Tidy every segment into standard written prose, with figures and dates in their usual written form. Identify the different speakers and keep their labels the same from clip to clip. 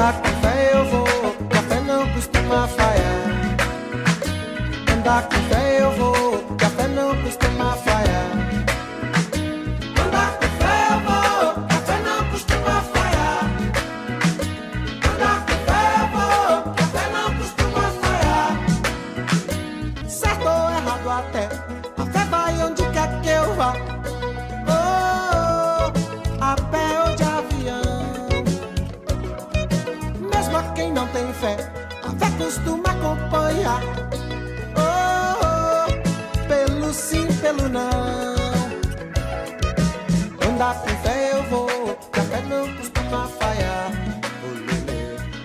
Speaker 1: Andar com fé eu vou, que a fé não costuma falhar. Andar com fé eu vou, que a fé não costuma falhar. Andar com fé eu vou, que a fé não costuma falhar. Andar com fé eu vou, que a fé não costuma falhar. Certo ou errado até, a fé vai onde quer que eu vá. Oh, a pé ou de avião. Mesmo a quem não tem fé, a fé costuma acompanhar. Pelo sim, pelo não. Andar com fé eu vou, que a fé não costuma falhar.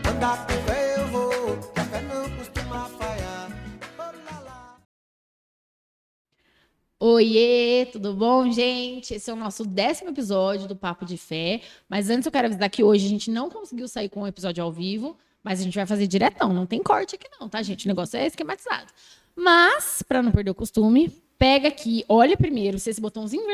Speaker 1: Andar com fé eu vou, que a fé não costuma falhar.
Speaker 2: Oiê, tudo bom, gente? Esse é o nosso 10º episódio do Papo de Fé. Mas antes eu quero avisar que hoje a gente não conseguiu sair com o episódio ao vivo, mas a gente vai fazer diretão, não tem corte aqui não, tá, gente? O negócio é esquematizado. Mas, para não perder o costume, pega aqui, olha primeiro se esse botãozinho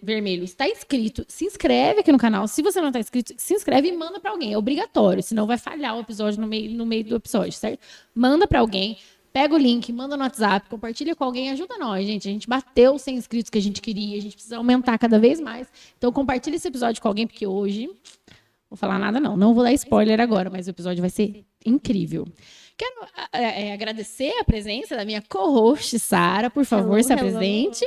Speaker 2: vermelho está inscrito, se inscreve aqui no canal. Se você não está inscrito, se inscreve e manda para alguém. É obrigatório, senão vai falhar o episódio no meio do episódio, certo? Manda para alguém, pega o link, manda no WhatsApp, compartilha com alguém, ajuda nós, gente. A gente bateu os 100 inscritos que a gente queria, a gente precisa aumentar cada vez mais. Então, compartilha esse episódio com alguém, porque hoje... Vou falar nada não vou dar spoiler agora, mas o episódio vai ser incrível. Quero agradecer a presença da minha co-host, Sara. Por favor, se apresente.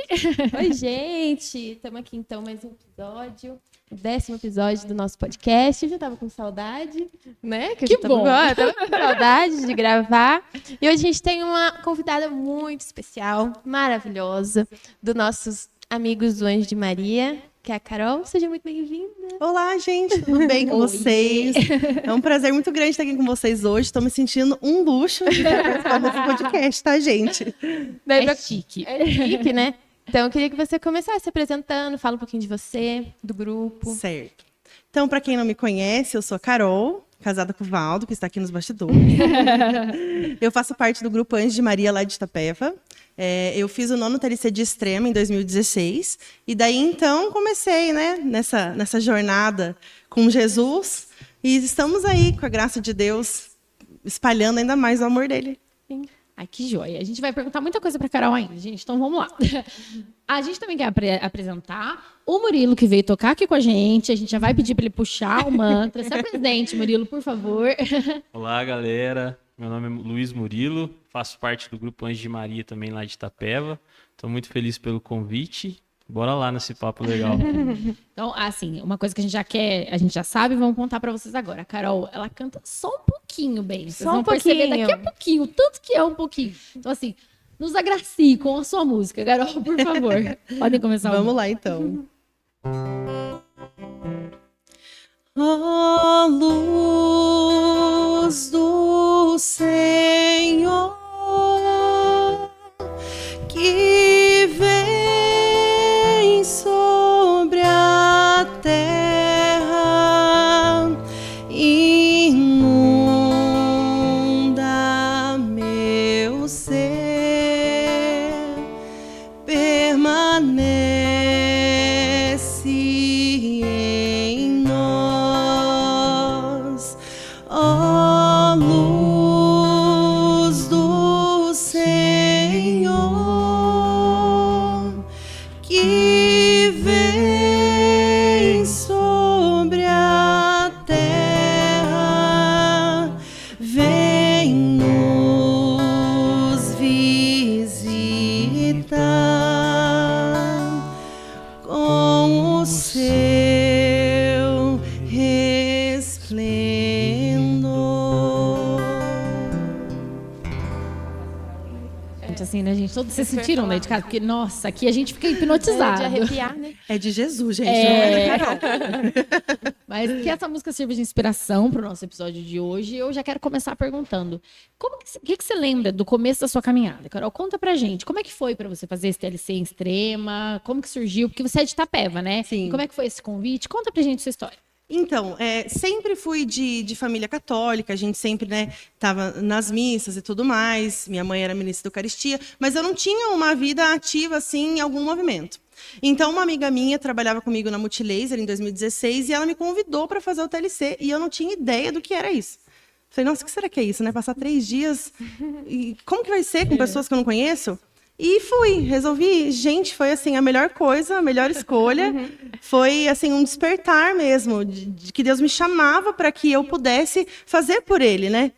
Speaker 3: Oi, gente. Estamos aqui, então, mais um episódio. O 10º episódio do nosso podcast. Eu já estava com saudade, né?
Speaker 2: Que bom.
Speaker 3: Eu tava com saudade de gravar. E hoje a gente tem uma convidada muito especial, maravilhosa, dos nossos amigos do Anjo de Maria, que é a Carol. Seja muito bem-vinda.
Speaker 4: Olá, gente, tudo bem com vocês? É um prazer muito grande estar aqui com vocês hoje. Estou me sentindo um luxo de participar desse podcast, tá, gente?
Speaker 2: É chique.
Speaker 3: É chique, né? Então, eu queria que você começasse se apresentando, fala um pouquinho de você, do grupo.
Speaker 4: Certo. Então, para quem não me conhece, eu sou a Carol, casada com o Valdo, que está aqui nos bastidores. Eu faço parte do grupo Anjo de Maria, lá de Itapeva. Eu fiz o 9º TLC de Extrema em 2016. E daí, então, comecei, né, nessa jornada com Jesus. E estamos aí, com a graça de Deus, espalhando ainda mais o amor dele.
Speaker 3: Sim.
Speaker 2: Ai, que joia. A gente vai perguntar muita coisa para Carol ainda, gente. Então, vamos lá. A gente também quer apresentar o Murilo, que veio tocar aqui com a gente. A gente já vai pedir para ele puxar o mantra. Se apresente, Murilo, por favor.
Speaker 5: Olá, galera. Meu nome é Luiz Murilo. Faço parte do grupo Anjo de Maria também lá de Itapeva. Estou muito feliz pelo convite. Bora lá nesse papo legal.
Speaker 2: Então, assim, uma coisa que a gente já quer, a gente já sabe, vamos contar pra vocês agora. A Carol, ela canta só um pouquinho, bem. Vocês
Speaker 3: Só um
Speaker 2: vão perceber
Speaker 3: pouquinho.
Speaker 2: daqui a pouquinho, tanto que é um pouquinho. Então, assim, nos agracie com a sua música. Carol, por favor. Podem começar.
Speaker 4: Vamos lá, então. Ó luz do Senhor, que vem sobre a terra, inunda meu ser, permanece em nós, ó luz do Senhor, que vem sobre a terra, vem nos visitar com o seu resplendor.
Speaker 2: Gente, assim, né, gente? Todos vocês sentiram, né, de casa? Porque, nossa, aqui a gente fica
Speaker 3: De
Speaker 2: hipnotizado.
Speaker 3: arrepiar, né?
Speaker 4: É de Jesus, gente,
Speaker 2: É.
Speaker 4: não é da Carol.
Speaker 2: Mas que essa música sirva de inspiração para o nosso episódio de hoje. Eu já quero começar perguntando: o que você lembra do começo da sua caminhada? Carol, conta pra gente. Como é que foi para você fazer esse TLC em Extrema? Como que surgiu? Porque você é de Itapeva, né?
Speaker 4: Sim.
Speaker 2: E como é que foi esse convite? Conta pra gente sua história.
Speaker 4: Então, sempre fui de família católica, a gente sempre, né, estava nas missas e tudo mais, minha mãe era ministra da Eucaristia, mas eu não tinha uma vida ativa, assim, em algum movimento. Então, uma amiga minha trabalhava comigo na Multilaser em 2016 e ela me convidou para fazer o TLC e eu não tinha ideia do que era isso. Falei, nossa, o que será que é isso, né? Passar 3 dias, e como que vai ser com pessoas que eu não conheço? E fui, resolvi. Gente, foi assim a melhor coisa, a melhor escolha. Foi assim um despertar mesmo, de que Deus me chamava para que eu pudesse fazer por Ele, né?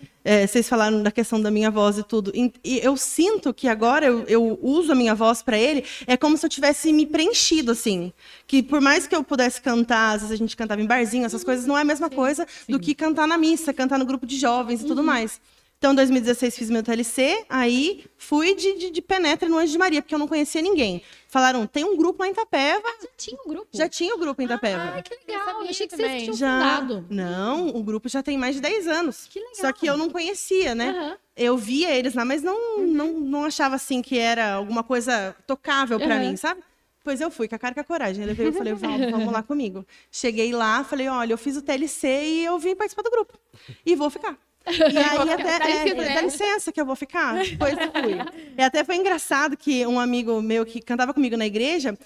Speaker 4: Vocês falaram da questão da minha voz e tudo. E eu sinto que agora eu uso a minha voz para Ele, é como se eu tivesse me preenchido, assim. Que por mais que eu pudesse cantar, às vezes a gente cantava em barzinho, essas coisas, não é a mesma coisa do que cantar na missa, cantar no grupo de jovens e tudo mais. Então, em 2016, fiz meu TLC, aí fui de penetra no Anjo de Maria, porque eu não conhecia ninguém. Falaram, tem um grupo lá em Itapeva.
Speaker 2: Já tinha um grupo?
Speaker 4: Já tinha o grupo em Itapeva.
Speaker 2: Ai, que legal. Eu achei que
Speaker 3: também.
Speaker 2: vocês tinham
Speaker 4: Já.
Speaker 2: fundado.
Speaker 4: Não, o grupo já tem mais de 10 anos.
Speaker 2: Que legal.
Speaker 4: Só que eu não conhecia, né?
Speaker 2: Aham.
Speaker 4: Eu via eles lá, mas não achava assim que era alguma coisa tocável para mim, sabe? Pois eu fui, com a cara e com a coragem. Ele veio e falei, vamos lá comigo. Cheguei lá, falei, olha, eu fiz o TLC e eu vim participar do grupo. E vou ficar. E aí até, dá licença que eu vou ficar. Pois eu fui. E até foi engraçado que um amigo meu que cantava comigo na igreja,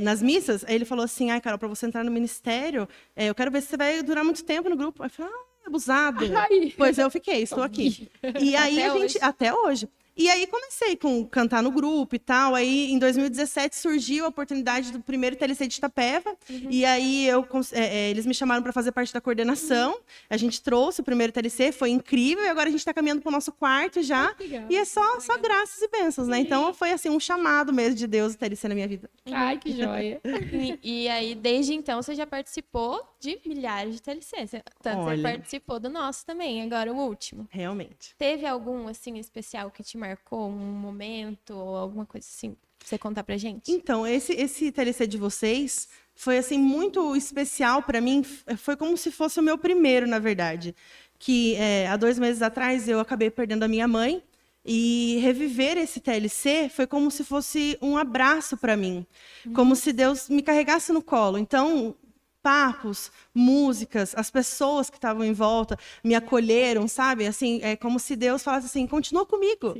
Speaker 4: nas missas, aí ele falou assim, ai, Carol, para você entrar no ministério, eu quero ver se você vai durar muito tempo no grupo. Aí eu falei, abusado.
Speaker 2: Ai.
Speaker 4: Pois eu fiquei, estou aqui. E aí até hoje. E aí comecei com cantar no grupo e tal. Aí em 2017 surgiu a oportunidade do primeiro TLC de Itapeva. E aí eles me chamaram para fazer parte da coordenação. A gente trouxe o primeiro TLC, foi incrível. E agora a gente está caminhando para o nosso quarto já. E é só graças e bênçãos, né? Então foi assim um chamado mesmo de Deus o TLC na minha vida.
Speaker 2: Ai, que joia.
Speaker 3: E aí, desde então, você já participou de milhares de TLCs. Tanto você
Speaker 4: Olha.
Speaker 3: participou do nosso também, agora o último.
Speaker 4: Realmente.
Speaker 3: Teve algum, assim, especial que te marcou, um momento ou alguma coisa assim, pra você contar pra gente?
Speaker 4: Então, esse TLC de vocês foi assim muito especial para mim. Foi como se fosse o meu primeiro, na verdade. Que há 2 meses atrás eu acabei perdendo a minha mãe. E reviver esse TLC foi como se fosse um abraço para mim. Como se Deus me carregasse no colo. Então, papos, músicas, as pessoas que estavam em volta me acolheram, sabe? Assim, é como se Deus falasse assim, continua comigo.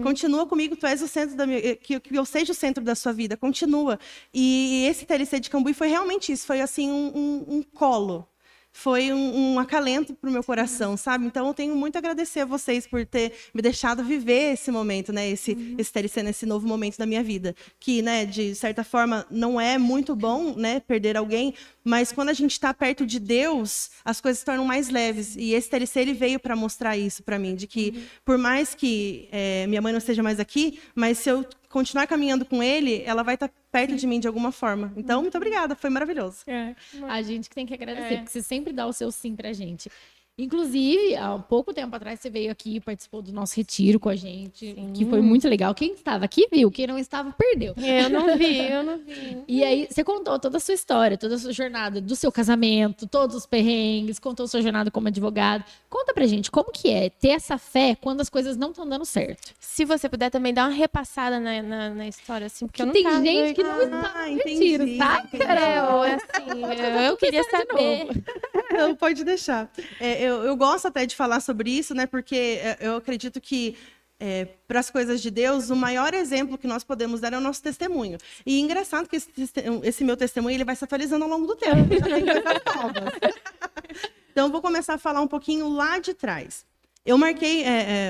Speaker 4: Continua comigo, tu és o centro da minha... Que eu seja o centro da sua vida, continua. E esse TLC de Cambuí foi realmente isso, foi assim um colo. Foi um acalento para o meu coração, sabe? Então, eu tenho muito a agradecer a vocês por ter me deixado viver esse momento, né? Esse TLC, nesse novo momento da minha vida. Que, né, de certa forma, não é muito bom, né, perder alguém, mas quando a gente está perto de Deus, as coisas se tornam mais leves. E esse TLC, ele veio para mostrar isso para mim, de que, por mais que minha mãe não esteja mais aqui, mas se eu continuar caminhando com Ele, ela vai estar perto de mim de alguma forma. Então, muito obrigada, foi maravilhoso.
Speaker 2: A gente que tem que agradecer, porque você sempre dá o seu sim pra gente. Inclusive, há pouco tempo atrás, você veio aqui e participou do nosso retiro com a gente, que foi muito legal. Quem estava aqui viu, quem não estava, perdeu.
Speaker 3: Eu não vi.
Speaker 2: E aí, você contou toda a sua história, toda a sua jornada do seu casamento, todos os perrengues, contou a sua jornada como advogado. Conta pra gente, como que é ter essa fé quando as coisas não estão dando certo?
Speaker 3: Se você puder também dar uma repassada na história, assim, porque eu não
Speaker 2: Tem
Speaker 3: tava...
Speaker 2: gente que não está no
Speaker 4: entendi,
Speaker 2: retiro, tá,
Speaker 4: entendi.
Speaker 2: Carol?
Speaker 3: Assim, eu queria saber.
Speaker 4: Não, pode deixar. Eu gosto até de falar sobre isso, né? Porque eu acredito que para as coisas de Deus, o maior exemplo que nós podemos dar é o nosso testemunho. E engraçado que esse meu testemunho ele vai se atualizando ao longo do tempo. Já tem coisas novas. Então, eu vou começar a falar um pouquinho lá de trás. Eu marquei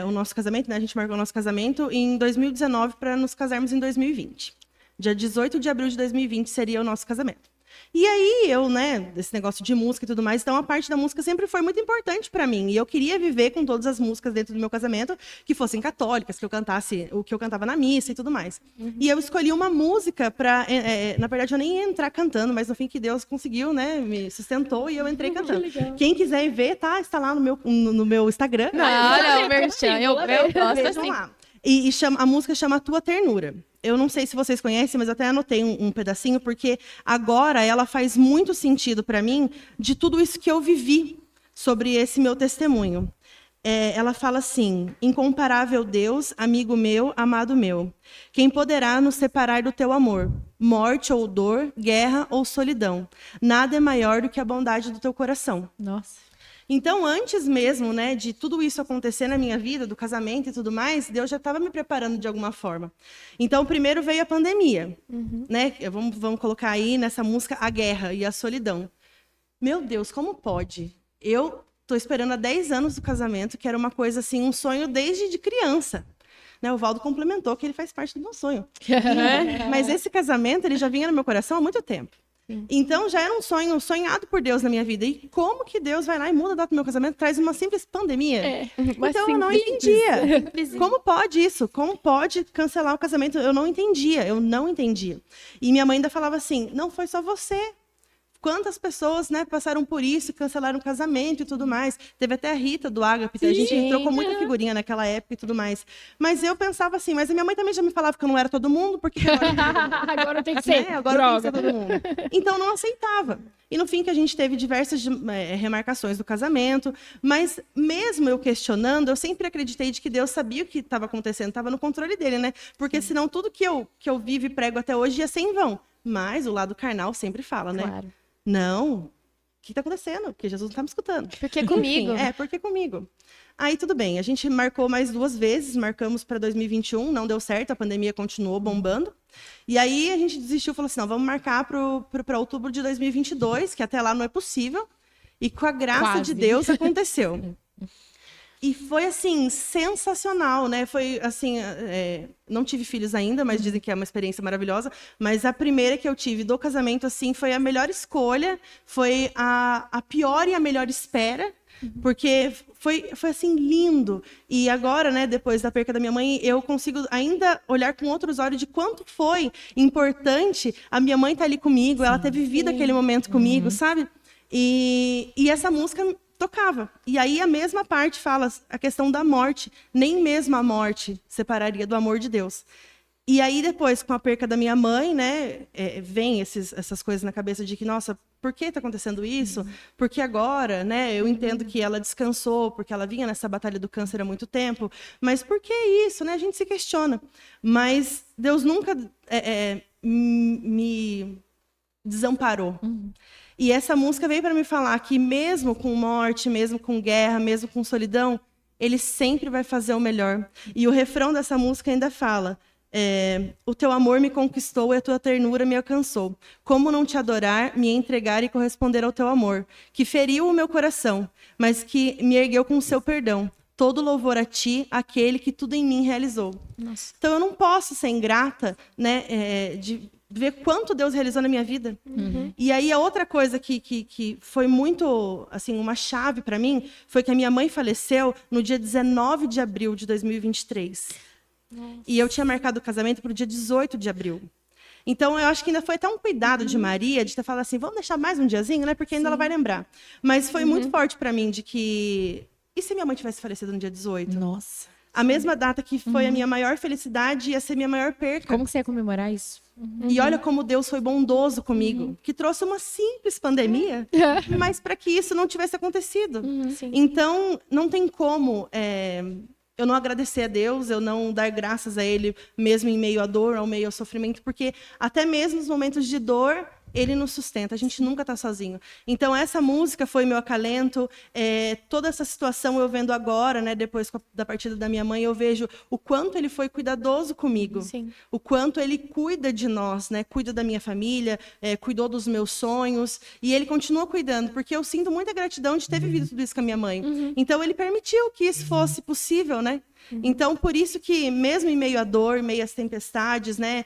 Speaker 4: o nosso casamento, né? A gente marcou o nosso casamento em 2019 para nos casarmos em 2020. Dia 18 de abril de 2020 seria o nosso casamento. E aí, desse negócio de música e tudo mais, então a parte da música sempre foi muito importante para mim. E eu queria viver com todas as músicas dentro do meu casamento, que fossem católicas, que eu cantasse o que eu cantava na missa e tudo mais. E eu escolhi uma música para... na verdade, eu nem ia entrar cantando, mas no fim que Deus conseguiu, né? Me sustentou e eu entrei cantando. Quem quiser ver, tá? Está lá no meu Instagram.
Speaker 3: Olha, o merchan, eu gosto
Speaker 4: Vejam
Speaker 3: assim.
Speaker 4: lá. E a música chama Tua Ternura. Eu não sei se vocês conhecem, mas eu até anotei um pedacinho, porque agora ela faz muito sentido para mim de tudo isso que eu vivi sobre esse meu testemunho. ela fala assim: incomparável Deus, amigo meu, amado meu, quem poderá nos separar do teu amor? Morte ou dor, guerra ou solidão. Nada é maior do que a bondade do teu coração.
Speaker 2: Nossa.
Speaker 4: Então, antes mesmo, né, de tudo isso acontecer na minha vida, do casamento e tudo mais, Deus já estava me preparando de alguma forma. Então, primeiro veio a pandemia, né? Vamos colocar aí nessa música a guerra e a solidão. Meu Deus, como pode? Eu estou esperando há 10 anos do casamento, que era uma coisa assim, um sonho desde de criança. Né, o Valdo complementou que ele faz parte do meu sonho. Mas esse casamento, ele já vinha no meu coração há muito tempo. Então, já era um sonho sonhado por Deus na minha vida. E como que Deus vai lá e muda a data do meu casamento, traz uma simples pandemia? Então, eu não entendia. Como pode isso? Como pode cancelar o casamento? Eu não entendia. E minha mãe ainda falava assim, não foi só você. Quantas pessoas, né, passaram por isso, cancelaram o casamento e tudo mais. Teve até a Rita do Ágape, a gente trocou muita figurinha naquela época e tudo mais. Mas eu pensava assim, mas a minha mãe também já me falava que eu não era todo mundo, porque
Speaker 2: Agora tem que ser.
Speaker 4: agora tem que ser todo mundo. Então não aceitava. E no fim que a gente teve diversas remarcações do casamento, mas mesmo eu questionando, eu sempre acreditei de que Deus sabia o que estava acontecendo, estava no controle dele, né? Porque senão tudo que eu vivo e prego até hoje ia ser em vão. Mas o lado carnal sempre fala, né?
Speaker 2: Claro.
Speaker 4: Não, o que está acontecendo? Porque Jesus não está me escutando.
Speaker 3: Porque comigo.
Speaker 4: Enfim, porque comigo. Aí tudo bem, a gente marcou mais 2 vezes, marcamos para 2021, não deu certo, a pandemia continuou bombando. E aí a gente desistiu, falou assim, não, vamos marcar para outubro de 2022, que até lá não é possível. E com a graça de Deus aconteceu. E foi, assim, sensacional, né? Foi, assim, não tive filhos ainda, mas dizem que é uma experiência maravilhosa. Mas a primeira que eu tive do casamento, assim, foi a melhor escolha, foi a pior e a melhor espera, porque foi assim, lindo. E agora, né, depois da perca da minha mãe, eu consigo ainda olhar com outros olhos de quanto foi importante a minha mãe estar ali comigo, ela ter vivido aquele momento comigo, sabe? E essa música tocava. E aí a mesma parte fala a questão da morte. Nem mesmo a morte separaria do amor de Deus. E aí depois, com a perca da minha mãe, né, vem essas coisas na cabeça de que, nossa, por que está acontecendo isso? Porque agora, né, eu entendo que ela descansou, porque ela vinha nessa batalha do câncer há muito tempo, mas por que isso? Né? A gente se questiona. Mas Deus nunca me desamparou. E essa música veio para me falar que mesmo com morte, mesmo com guerra, mesmo com solidão, ele sempre vai fazer o melhor. E o refrão dessa música ainda fala: o teu amor me conquistou e a tua ternura me alcançou. Como não te adorar, me entregar e corresponder ao teu amor, que feriu o meu coração, mas que me ergueu com o seu perdão. Todo louvor a ti, aquele que tudo em mim realizou. Nossa. Então eu não posso ser ingrata, né, de ver quanto Deus realizou na minha vida. E aí a outra coisa que foi muito, assim, uma chave para mim, foi que a minha mãe faleceu no dia 19 de abril de 2023. Nossa. E eu tinha marcado o casamento para o dia 18 de abril. Então, eu acho que ainda foi até um cuidado de Maria, de ter falado assim, vamos deixar mais um diazinho, né? Porque ainda ela vai lembrar. Mas foi muito forte para mim de que... E se minha mãe tivesse falecido no dia 18?
Speaker 2: Nossa.
Speaker 4: A mesma data que foi a minha maior felicidade ia ser minha maior perca.
Speaker 2: Como que você ia comemorar isso?
Speaker 4: E olha como Deus foi bondoso comigo, que trouxe uma simples pandemia, mas para que isso não tivesse acontecido. Então, não tem como eu não agradecer a Deus, eu não dar graças a Ele, mesmo em meio à dor, ao meio ao sofrimento, porque até mesmo nos momentos de dor, Ele nos sustenta, a gente nunca está sozinho. Então, essa música foi meu acalento, toda essa situação eu vendo agora, né, depois da partida da minha mãe, eu vejo o quanto Ele foi cuidadoso comigo, o quanto Ele cuida de nós, né, cuida da minha família, cuidou dos meus sonhos, e Ele continua cuidando, porque eu sinto muita gratidão de ter vivido tudo isso com a minha mãe. Então, Ele permitiu que isso fosse possível, né? Então, por isso que, mesmo em meio à dor, em meio às tempestades, né,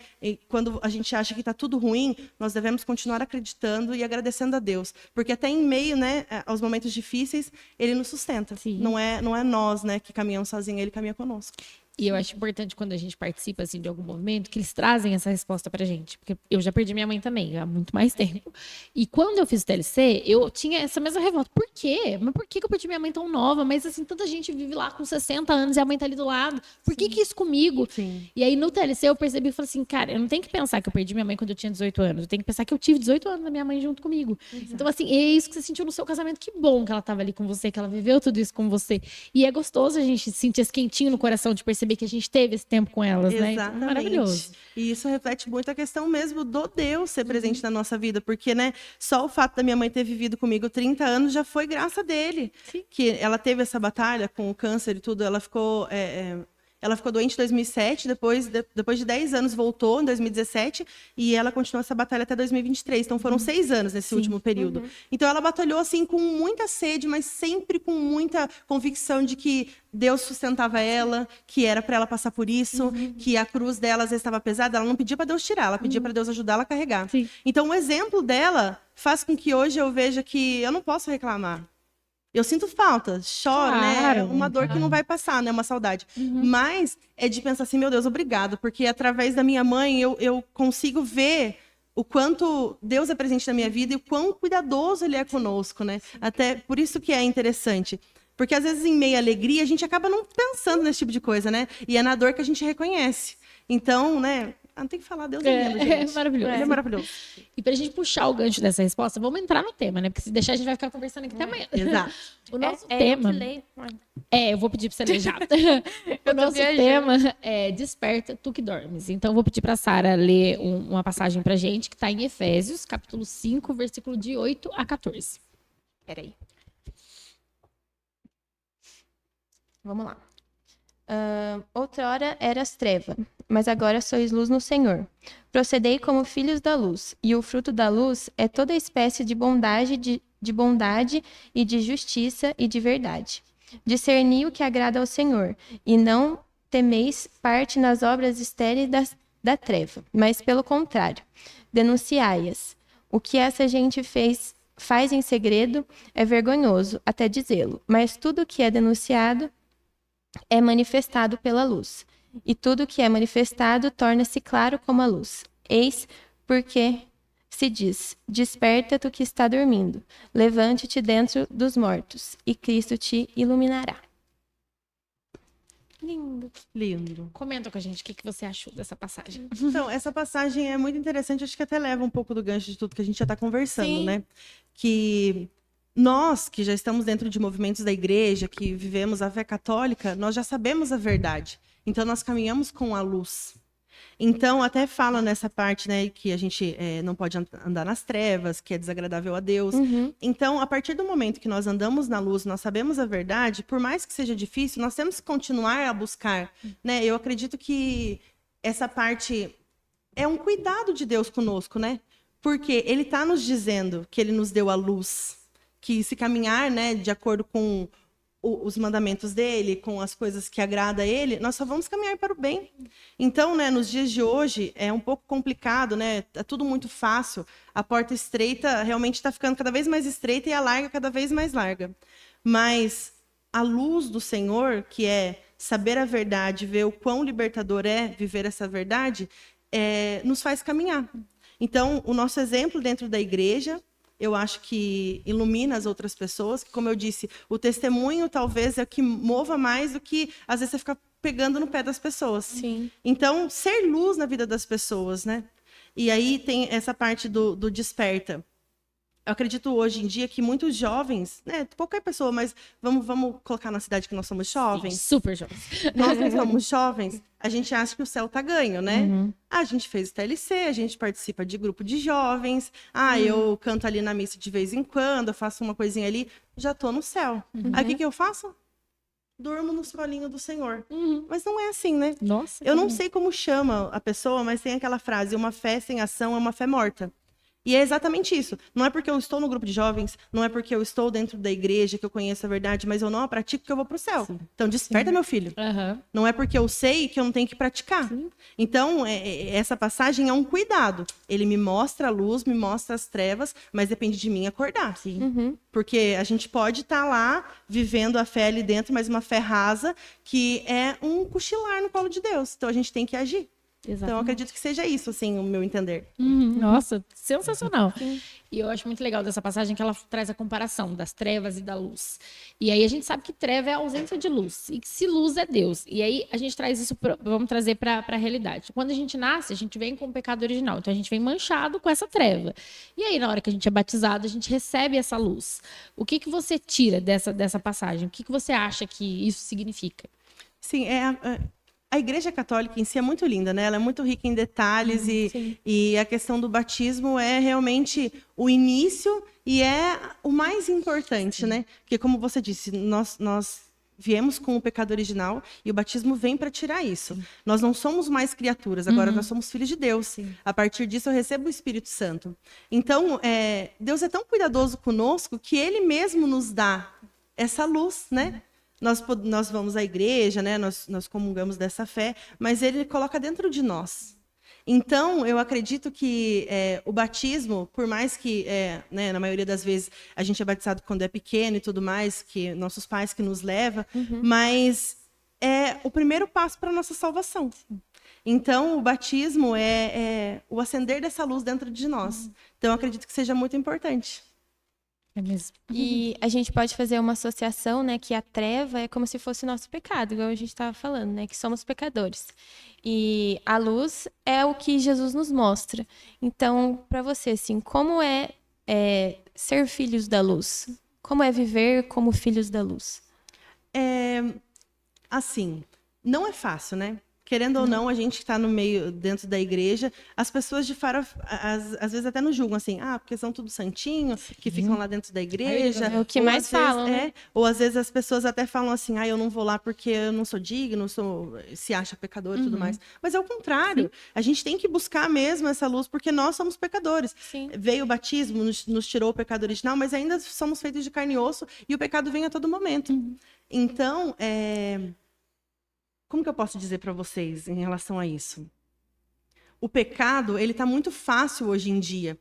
Speaker 4: quando a gente acha que está tudo ruim, nós devemos continuar acreditando e agradecendo a Deus. Porque até em meio, né, aos momentos difíceis, Ele nos sustenta. Não é nós, né, que caminhamos sozinhos, Ele caminha conosco.
Speaker 2: E eu acho importante quando a gente participa assim, de algum movimento, que eles trazem essa resposta pra gente. Porque eu já perdi minha mãe também, há muito mais tempo. E quando eu fiz o TLC, eu tinha essa mesma revolta. Por quê? Mas por que eu perdi minha mãe tão nova? Mas assim, tanta gente vive lá com 60 anos e a mãe tá ali do lado. Por que isso comigo?
Speaker 4: Sim.
Speaker 2: E aí no TLC eu percebi e falei assim, cara, eu não tenho que pensar que eu perdi minha mãe quando eu tinha 18 anos. Eu tenho que pensar que eu tive 18 anos da minha mãe junto comigo. Então assim, é isso que você sentiu no seu casamento. Que bom que ela tava ali com você, que ela viveu tudo isso com você. E é gostoso a gente sentir esse quentinho no coração de perceber que a gente teve esse tempo com elas, né? Então,
Speaker 4: Exatamente.
Speaker 2: maravilhoso.
Speaker 4: E isso reflete muito a questão mesmo do Deus ser presente na nossa vida, porque, né, só o fato da minha mãe ter vivido comigo 30 anos já foi graça dele.
Speaker 2: Sim.
Speaker 4: Que ela teve essa batalha com o câncer e tudo, ela ficou doente em 2007, depois de 10 anos voltou em 2017 e ela continuou essa batalha até 2023. Então foram 6 anos nesse último período. Então ela batalhou assim com muita sede, mas sempre com muita convicção de que Deus sustentava ela, que era para ela passar por isso, que a cruz dela às vezes estava pesada. Ela não pedia para Deus tirar, ela pedia para Deus ajudar ela a carregar.
Speaker 2: Sim.
Speaker 4: Então o exemplo dela faz com que hoje eu veja que eu não posso reclamar. Eu sinto falta, choro, né? É uma dor que não vai passar, né? Uma saudade. Mas é de pensar assim, meu Deus, obrigado. Porque através da minha mãe eu consigo ver o quanto Deus é presente na minha vida e o quão cuidadoso Ele é conosco, né? Até por isso que é interessante. Porque às vezes em meio à alegria a gente acaba não pensando nesse tipo de coisa, né? E é na dor que a gente reconhece. Então, né? Não tem que falar, Deus é lindo, gente.
Speaker 2: É maravilhoso.
Speaker 4: Ele é maravilhoso.
Speaker 2: E pra gente puxar o gancho dessa resposta, vamos entrar no tema, né? Porque se deixar, a gente vai ficar conversando aqui até amanhã.
Speaker 4: Exato.
Speaker 2: O nosso
Speaker 3: eu
Speaker 2: tema.
Speaker 3: que leio.
Speaker 2: Eu vou pedir pra você ler já. O nosso
Speaker 3: viajando.
Speaker 2: tema é Desperta, tu que dormes. Então, eu vou pedir pra Sara ler uma passagem pra gente, que tá em Efésios, capítulo 5, versículo de 8 a 14.
Speaker 3: Peraí. Vamos lá. Outrora eras treva, mas agora sois luz no Senhor. Procedei como filhos da luz, e o fruto da luz é toda espécie de bondade, de bondade e de justiça e de verdade. Discerni o que agrada ao Senhor, e não temeis parte nas obras estéreis da treva, mas pelo contrário, denunciai-as. O que essa gente faz em segredo é vergonhoso, até dizê-lo, mas tudo o que é denunciado é manifestado pela luz, e tudo que é manifestado torna-se claro como a luz. Eis porque se diz, desperta tu que está dormindo, levante-te dentro dos mortos, e Cristo te iluminará. Lindo.
Speaker 4: Lindo.
Speaker 2: Comenta com a gente o que você achou dessa passagem.
Speaker 4: Então, essa passagem é muito interessante, acho que até leva um pouco do gancho de tudo que a gente já está conversando,
Speaker 3: Sim.
Speaker 4: né? Que nós, que já estamos dentro de movimentos da igreja, que vivemos a fé católica, nós já sabemos a verdade. Então, nós caminhamos com a luz. Então, até fala nessa parte, né, que a gente não pode andar nas trevas, que é desagradável a Deus. Então, a partir do momento que nós andamos na luz, nós sabemos a verdade, por mais que seja difícil, nós temos que continuar a buscar, né? Eu acredito que essa parte é um cuidado de Deus conosco, né? Porque Ele está nos dizendo que Ele nos deu a luz, que se caminhar, né, de acordo com os mandamentos dele, com as coisas que agrada a ele, nós só vamos caminhar para o bem. Então, né, nos dias de hoje é um pouco complicado, né? É tudo muito fácil. A porta estreita realmente está ficando cada vez mais estreita e a larga cada vez mais larga. Mas a luz do Senhor, que é saber a verdade, ver o quão libertador é viver essa verdade, nos faz caminhar. Então, o nosso exemplo dentro da igreja, eu acho que ilumina as outras pessoas, que, como eu disse, o testemunho talvez é o que mova mais do que, às vezes, você fica pegando no pé das pessoas.
Speaker 3: Sim.
Speaker 4: Então, ser luz na vida das pessoas, né? E aí tem essa parte do desperta. Eu acredito hoje em dia que muitos jovens, né, qualquer pessoa, mas vamos colocar na cidade que nós somos jovens.
Speaker 2: Super jovens.
Speaker 4: Nós que somos jovens, a gente acha que o céu tá ganho, né? A gente fez o TLC, a gente participa de grupo de jovens. Eu canto ali na missa de vez em quando, eu faço uma coisinha ali, já tô no céu. Aí o que eu faço? Durmo no colinho do Senhor. Mas não é assim, né?
Speaker 2: Nossa.
Speaker 4: Eu não sei como chama a pessoa, mas tem aquela frase, uma fé sem ação é uma fé morta. E é exatamente isso. Não é porque eu estou no grupo de jovens, não é porque eu estou dentro da igreja que eu conheço a verdade, mas eu não a pratico que eu vou pro céu. Então, desperta, meu filho.
Speaker 2: Aham.
Speaker 4: Não é porque eu sei que eu não tenho que praticar. Então, essa passagem é um cuidado. Ele me mostra a luz, me mostra as trevas, mas depende de mim acordar. Porque a gente pode estar lá, vivendo a fé ali dentro, mas uma fé rasa, que é um cochilar no colo de Deus. Então, a gente tem que agir. Então, eu acredito que seja isso, assim, o meu entender.
Speaker 2: Nossa, sensacional. E eu acho muito legal dessa passagem que ela traz a comparação das trevas e da luz. E aí a gente sabe que treva é a ausência de luz. E que se luz é Deus. E aí a gente traz isso, vamos trazer para a realidade. Quando a gente nasce, a gente vem com o pecado original. Então a gente vem manchado com essa treva. E aí na hora que a gente é batizado, a gente recebe essa luz. O que você tira dessa passagem? O que você acha que isso significa?
Speaker 4: Sim, a Igreja Católica em si é muito linda, né? Ela é muito rica em detalhes e a questão do batismo é realmente o início e é o mais importante, né? Porque, como você disse, nós viemos com o pecado original e o batismo vem para tirar isso. Nós não somos mais criaturas, agora nós somos filhos de Deus. A partir disso, eu recebo o Espírito Santo. Então, Deus é tão cuidadoso conosco que Ele mesmo nos dá essa luz, né? Nós vamos à igreja, né? Nós comungamos dessa fé, mas ele coloca dentro de nós. Então, eu acredito que o batismo, por mais que, né, na maioria das vezes, a gente é batizado quando é pequeno e tudo mais, que nossos pais que nos levam, mas é o primeiro passo para a nossa salvação. Então, o batismo é o acender dessa luz dentro de nós. Então, eu acredito que seja muito importante.
Speaker 2: É mesmo.
Speaker 3: E a gente pode fazer uma associação, né, que a treva é como se fosse o nosso pecado, igual a gente estava falando, né, que somos pecadores. E a luz é o que Jesus nos mostra. Então, para você, assim, como é ser filhos da luz? Como é viver como filhos da luz?
Speaker 4: Assim, não é fácil, né? Querendo ou não, a gente que está no meio, dentro da igreja, as pessoas de fora, às vezes até nos julgam assim, porque são tudo santinho, que ficam lá dentro da igreja.
Speaker 3: É o que
Speaker 4: ou
Speaker 3: mais
Speaker 4: às vezes,
Speaker 3: falam, né?
Speaker 4: Ou às vezes as pessoas até falam assim, eu não vou lá porque eu não sou digno, se acha pecador e tudo mais. Mas é o contrário. A gente tem que buscar mesmo essa luz, porque nós somos pecadores.
Speaker 3: Sim.
Speaker 4: Veio o batismo, nos tirou o pecado original, mas ainda somos feitos de carne e osso, e o pecado vem a todo momento. Então, como que eu posso dizer para vocês em relação a isso? O pecado, ele está muito fácil hoje em dia.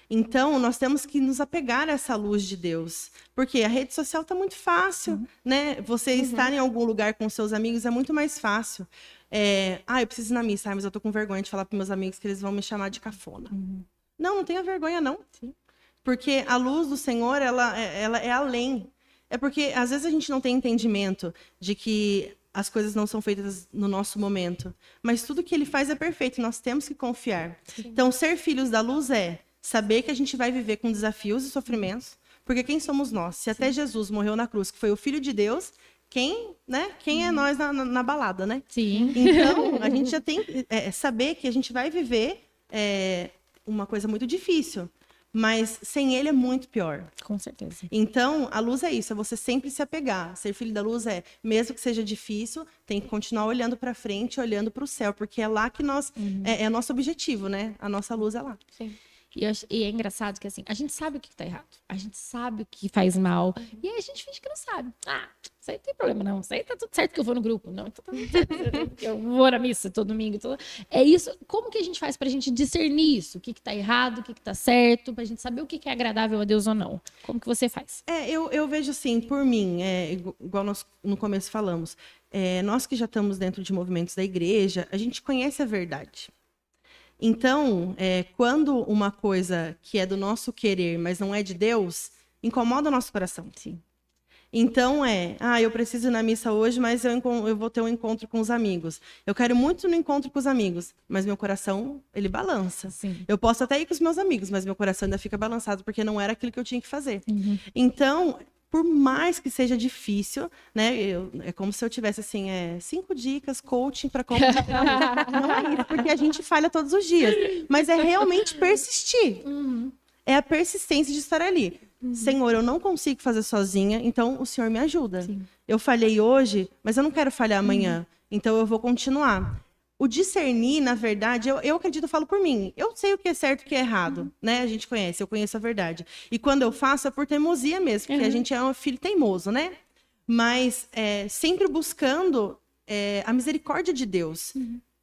Speaker 4: Então, nós temos que nos apegar a essa luz de Deus. Porque a rede social está muito fácil, né? Você estar em algum lugar com seus amigos é muito mais fácil. Eu preciso ir na missa, mas eu tô com vergonha de falar para meus amigos que eles vão me chamar de cafona. Não tenha vergonha, não. Porque a luz do Senhor, ela é além. É porque, às vezes, a gente não tem entendimento de que as coisas não são feitas no nosso momento. Mas tudo que ele faz é perfeito, nós temos que confiar. Então, ser filhos da luz é saber que a gente vai viver com desafios e sofrimentos, porque quem somos nós? Se até Jesus morreu na cruz, que foi o Filho de Deus, quem é nós na balada, né?
Speaker 2: Sim.
Speaker 4: Então, a gente já tem que saber que a gente vai viver uma coisa muito difícil. Mas sem ele é muito pior.
Speaker 2: Com certeza.
Speaker 4: Então, a luz é isso, é você sempre se apegar. Ser filho da luz mesmo que seja difícil, tem que continuar olhando para frente, olhando para o céu, porque é lá que nós é nosso objetivo, né? A nossa luz é lá.
Speaker 3: Sim.
Speaker 2: E é engraçado que, assim, a gente sabe o que tá errado. A gente sabe o que faz mal. E aí a gente finge que não sabe. Isso aí não tem problema, não. Isso aí tá tudo certo que eu vou no grupo. Não, tá tudo certo. Eu vou na missa todo domingo. É isso. Como que a gente faz pra gente discernir isso? O que tá errado, o que tá certo, pra gente saber o que é agradável a Deus ou não? Como que você faz?
Speaker 4: Eu vejo assim, por mim, igual nós no começo falamos, nós que já estamos dentro de movimentos da igreja, a gente conhece a verdade. Então, quando uma coisa que é do nosso querer, mas não é de Deus, incomoda o nosso coração.
Speaker 2: Sim.
Speaker 4: Então eu preciso ir na missa hoje, mas eu vou ter um encontro com os amigos. Eu quero muito no encontro com os amigos, mas meu coração, ele balança.
Speaker 2: Sim.
Speaker 4: Eu posso até ir com os meus amigos, mas meu coração ainda fica balançado, porque não era aquilo que eu tinha que fazer. Então, por mais que seja difícil, né? É como se eu tivesse, assim, 5 dicas, coaching para como... Não é isso, porque a gente falha todos os dias. Mas é realmente persistir. É a persistência de estar ali. Senhor, eu não consigo fazer sozinha, então o Senhor me ajuda.
Speaker 2: Sim.
Speaker 4: Eu falhei hoje, mas eu não quero falhar amanhã. Então eu vou continuar. o discernir, na verdade, eu acredito, eu falo por mim. Eu sei o que é certo e o que é errado, né? A gente conhece, eu conheço a verdade. E quando eu faço é por teimosia mesmo, porque a gente é um filho teimoso, né? Mas sempre buscando a misericórdia de Deus.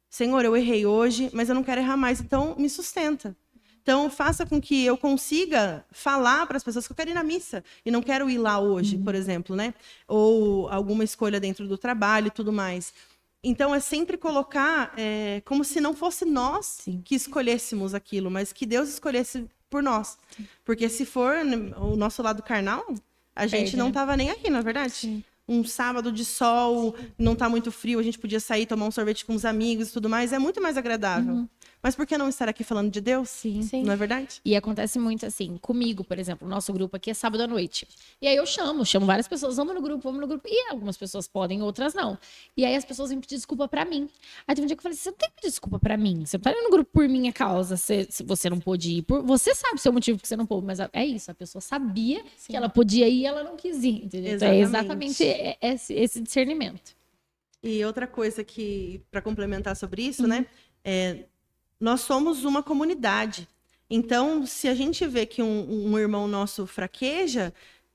Speaker 4: Senhor, eu errei hoje, mas eu não quero errar mais, então me sustenta. Então, faça com que eu consiga falar para as pessoas que eu quero ir na missa e não quero ir lá hoje, por exemplo, né? Ou alguma escolha dentro do trabalho e tudo mais. Então, é sempre colocar como se não fosse nós que escolhêssemos aquilo, mas que Deus escolhesse por nós. Porque se for o nosso lado carnal, a gente não estava nem aqui, não é verdade? Um sábado de sol, não está muito frio, a gente podia sair, tomar um sorvete com os amigos e tudo mais, é muito mais agradável. Mas por que não estar aqui falando de Deus?
Speaker 2: Sim.
Speaker 4: Não é verdade?
Speaker 2: E acontece muito assim, comigo, por exemplo, o nosso grupo aqui é sábado à noite. E aí eu chamo várias pessoas, vamos no grupo. E algumas pessoas podem, outras não. E aí as pessoas vêm pedir desculpa pra mim. Aí teve um dia que eu falei, você não tem que pedir desculpa pra mim. Você não tá indo no grupo por minha causa, se você não pôde ir. Você sabe o seu motivo que você não pôde, mas é isso, a pessoa sabia que ela podia ir e ela não quis ir. Entendeu? Então, é exatamente esse discernimento.
Speaker 4: E outra coisa que, para complementar sobre isso, né? Nós somos uma comunidade. Então, se a gente vê que um irmão nosso fraqueja,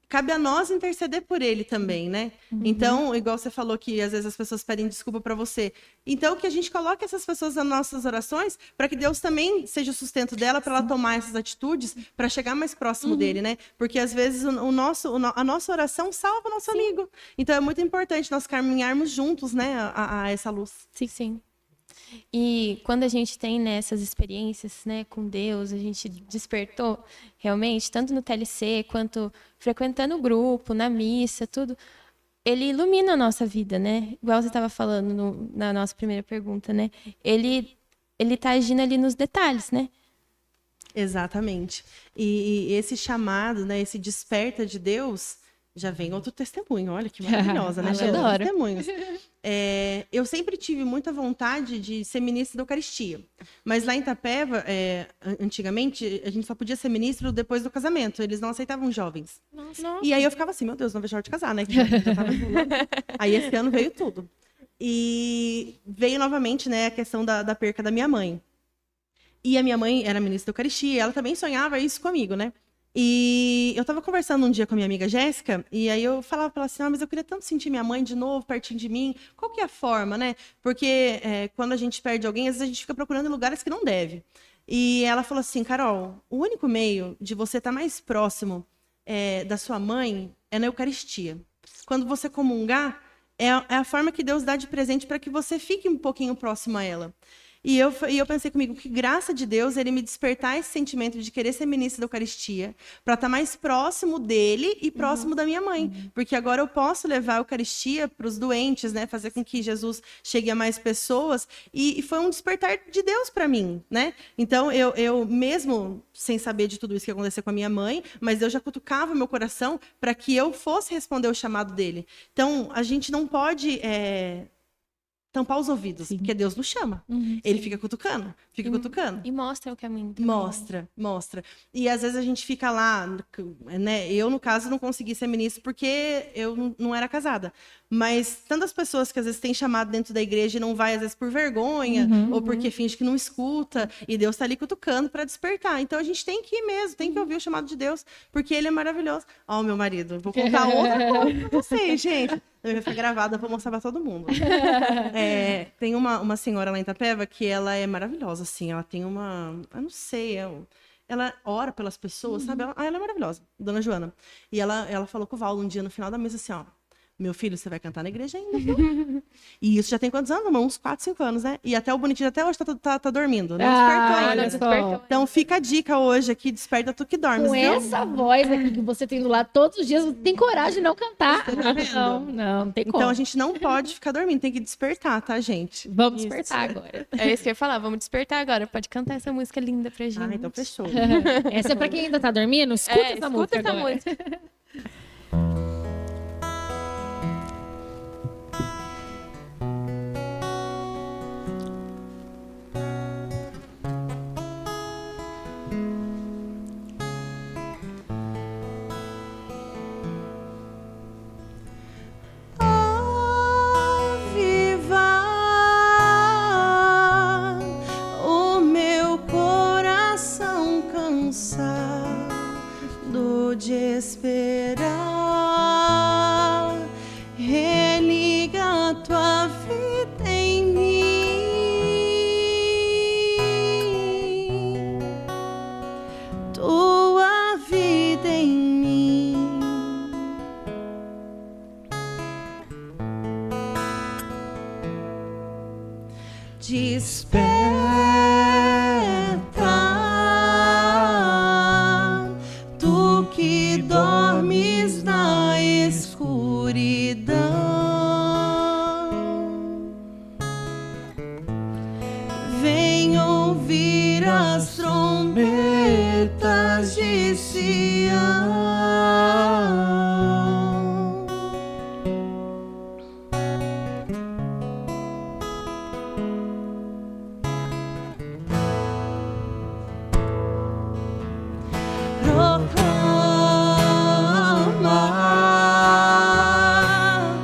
Speaker 4: cabe a nós interceder por ele também, né? Então, igual você falou que às vezes as pessoas pedem desculpa para você. Então, que a gente coloque essas pessoas nas nossas orações para que Deus também seja o sustento dela, para ela tomar essas atitudes, para chegar mais próximo dele, né? Porque às vezes a nossa oração salva o nosso amigo. Então, é muito importante nós caminharmos juntos, né, a essa luz.
Speaker 3: Sim. E quando a gente tem essas experiências, né, com Deus, a gente despertou realmente, tanto no TLC quanto frequentando o grupo, na missa, tudo, ele ilumina a nossa vida, né? Igual você estava falando na nossa primeira pergunta, né? Ele tá agindo ali nos detalhes, né?
Speaker 4: Exatamente. E esse chamado, né, esse desperta de Deus, já vem outro testemunho. Olha que maravilhosa, né?
Speaker 3: Adoro.
Speaker 4: Testemunhos. Eu sempre tive muita vontade de ser ministra da Eucaristia. Mas lá em Itapeva, antigamente, a gente só podia ser ministro depois do casamento. Eles não aceitavam jovens.
Speaker 3: Nossa.
Speaker 4: E aí eu ficava assim, meu Deus, não vejo a hora de casar, né? Que já tava enrolando. Aí esse ano veio tudo. E veio novamente, né, a questão da perca da minha mãe. E a minha mãe era ministra da Eucaristia, ela também sonhava isso comigo, né? E eu tava conversando um dia com a minha amiga Jéssica, e aí eu falava pra ela assim, mas eu queria tanto sentir minha mãe de novo, pertinho de mim. Qual que é a forma, né? Porque quando a gente perde alguém, às vezes a gente fica procurando em lugares que não deve. E ela falou assim, Carol, o único meio de você estar mais próximo da sua mãe é na Eucaristia. Quando você comungar, é a forma que Deus dá de presente para que você fique um pouquinho próximo a ela. E eu pensei comigo, que graça de Deus ele me despertar esse sentimento de querer ser ministra da Eucaristia, para estar mais próximo dele e próximo da minha mãe. Porque agora eu posso levar a Eucaristia para os doentes, né? Fazer com que Jesus chegue a mais pessoas. E foi um despertar de Deus para mim, né? Então, eu mesmo sem saber de tudo isso que aconteceu com a minha mãe, mas Deus já cutucava o meu coração para que eu fosse responder o chamado dele. Então, a gente não pode... tampar os ouvidos, porque Deus nos chama. Ele fica cutucando, cutucando.
Speaker 3: E mostra o caminho também.
Speaker 4: Mostra. E às vezes a gente fica lá, né? Eu, no caso, não consegui ser ministro porque eu não era casada. Mas tantas pessoas que às vezes têm chamado dentro da igreja e não vai, às vezes, por vergonha, ou porque finge que não escuta, e Deus tá ali cutucando para despertar. Então a gente tem que ir mesmo, tem que ouvir o chamado de Deus, porque ele é maravilhoso. Ó, meu marido, vou contar outra coisa pra vocês, gente. Vai ficar gravada, vou mostrar pra todo mundo. Tem uma senhora lá em Itapeva que ela é maravilhosa, assim. Ela tem uma... Eu não sei, ela ora pelas pessoas, sabe? Ela é maravilhosa, Dona Joana. E ela falou com o Valdo um dia no final da mesa assim, ó. Meu filho, você vai cantar na igreja ainda, viu? E isso já tem quantos anos? Uns 4, 5 anos, né? E até o bonitinho até hoje tá dormindo. Não despertou ainda.
Speaker 3: Despertou.
Speaker 4: Então fica a dica hoje aqui, desperta tu que dormes,
Speaker 2: Com
Speaker 4: viu?
Speaker 2: essa voz aqui que você tem do lado todos os dias, você tem coragem de não cantar.
Speaker 4: Você tá vendo?
Speaker 2: Não tem como.
Speaker 4: Então a gente não pode ficar dormindo, tem que despertar, tá, gente?
Speaker 2: Vamos despertar agora.
Speaker 3: É isso que eu ia falar, vamos despertar agora. Pode cantar essa música linda pra gente.
Speaker 4: Ah, então fechou.
Speaker 2: Essa é pra quem ainda tá dormindo? Escuta essa música
Speaker 3: essa
Speaker 2: agora.
Speaker 3: música.
Speaker 4: de esperar, religa a tua vida em mim, tua vida em mim. Desperta, tu que dormes na escuridão, vem ouvir as trombetas de Sião. Proclama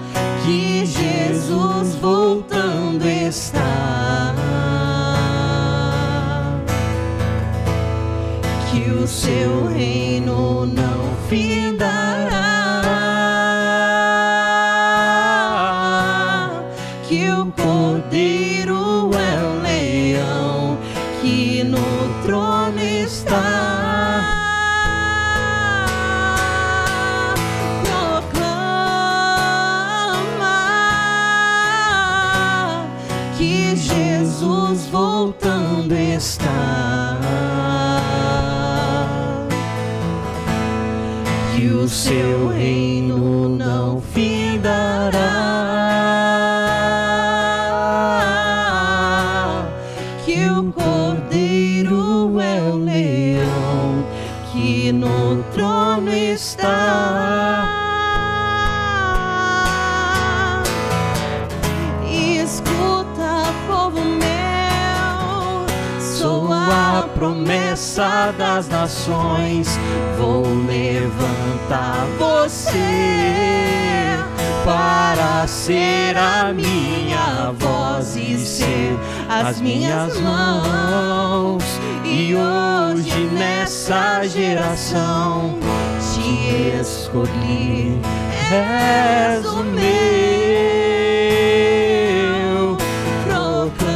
Speaker 4: que Jesus voltando está, que o seu reino não findará, que o Cordeiro é o leão que no trono está. Proclama que Jesus voltando está, que o seu reino não findará, que o Cordeiro é o leão que no trono está. Escuta, povo meu, sou a promessa das nações, vou levantar você para ser a minha voz e ser as minhas mãos. E hoje nessa geração te escolhi, és o meu. Proclama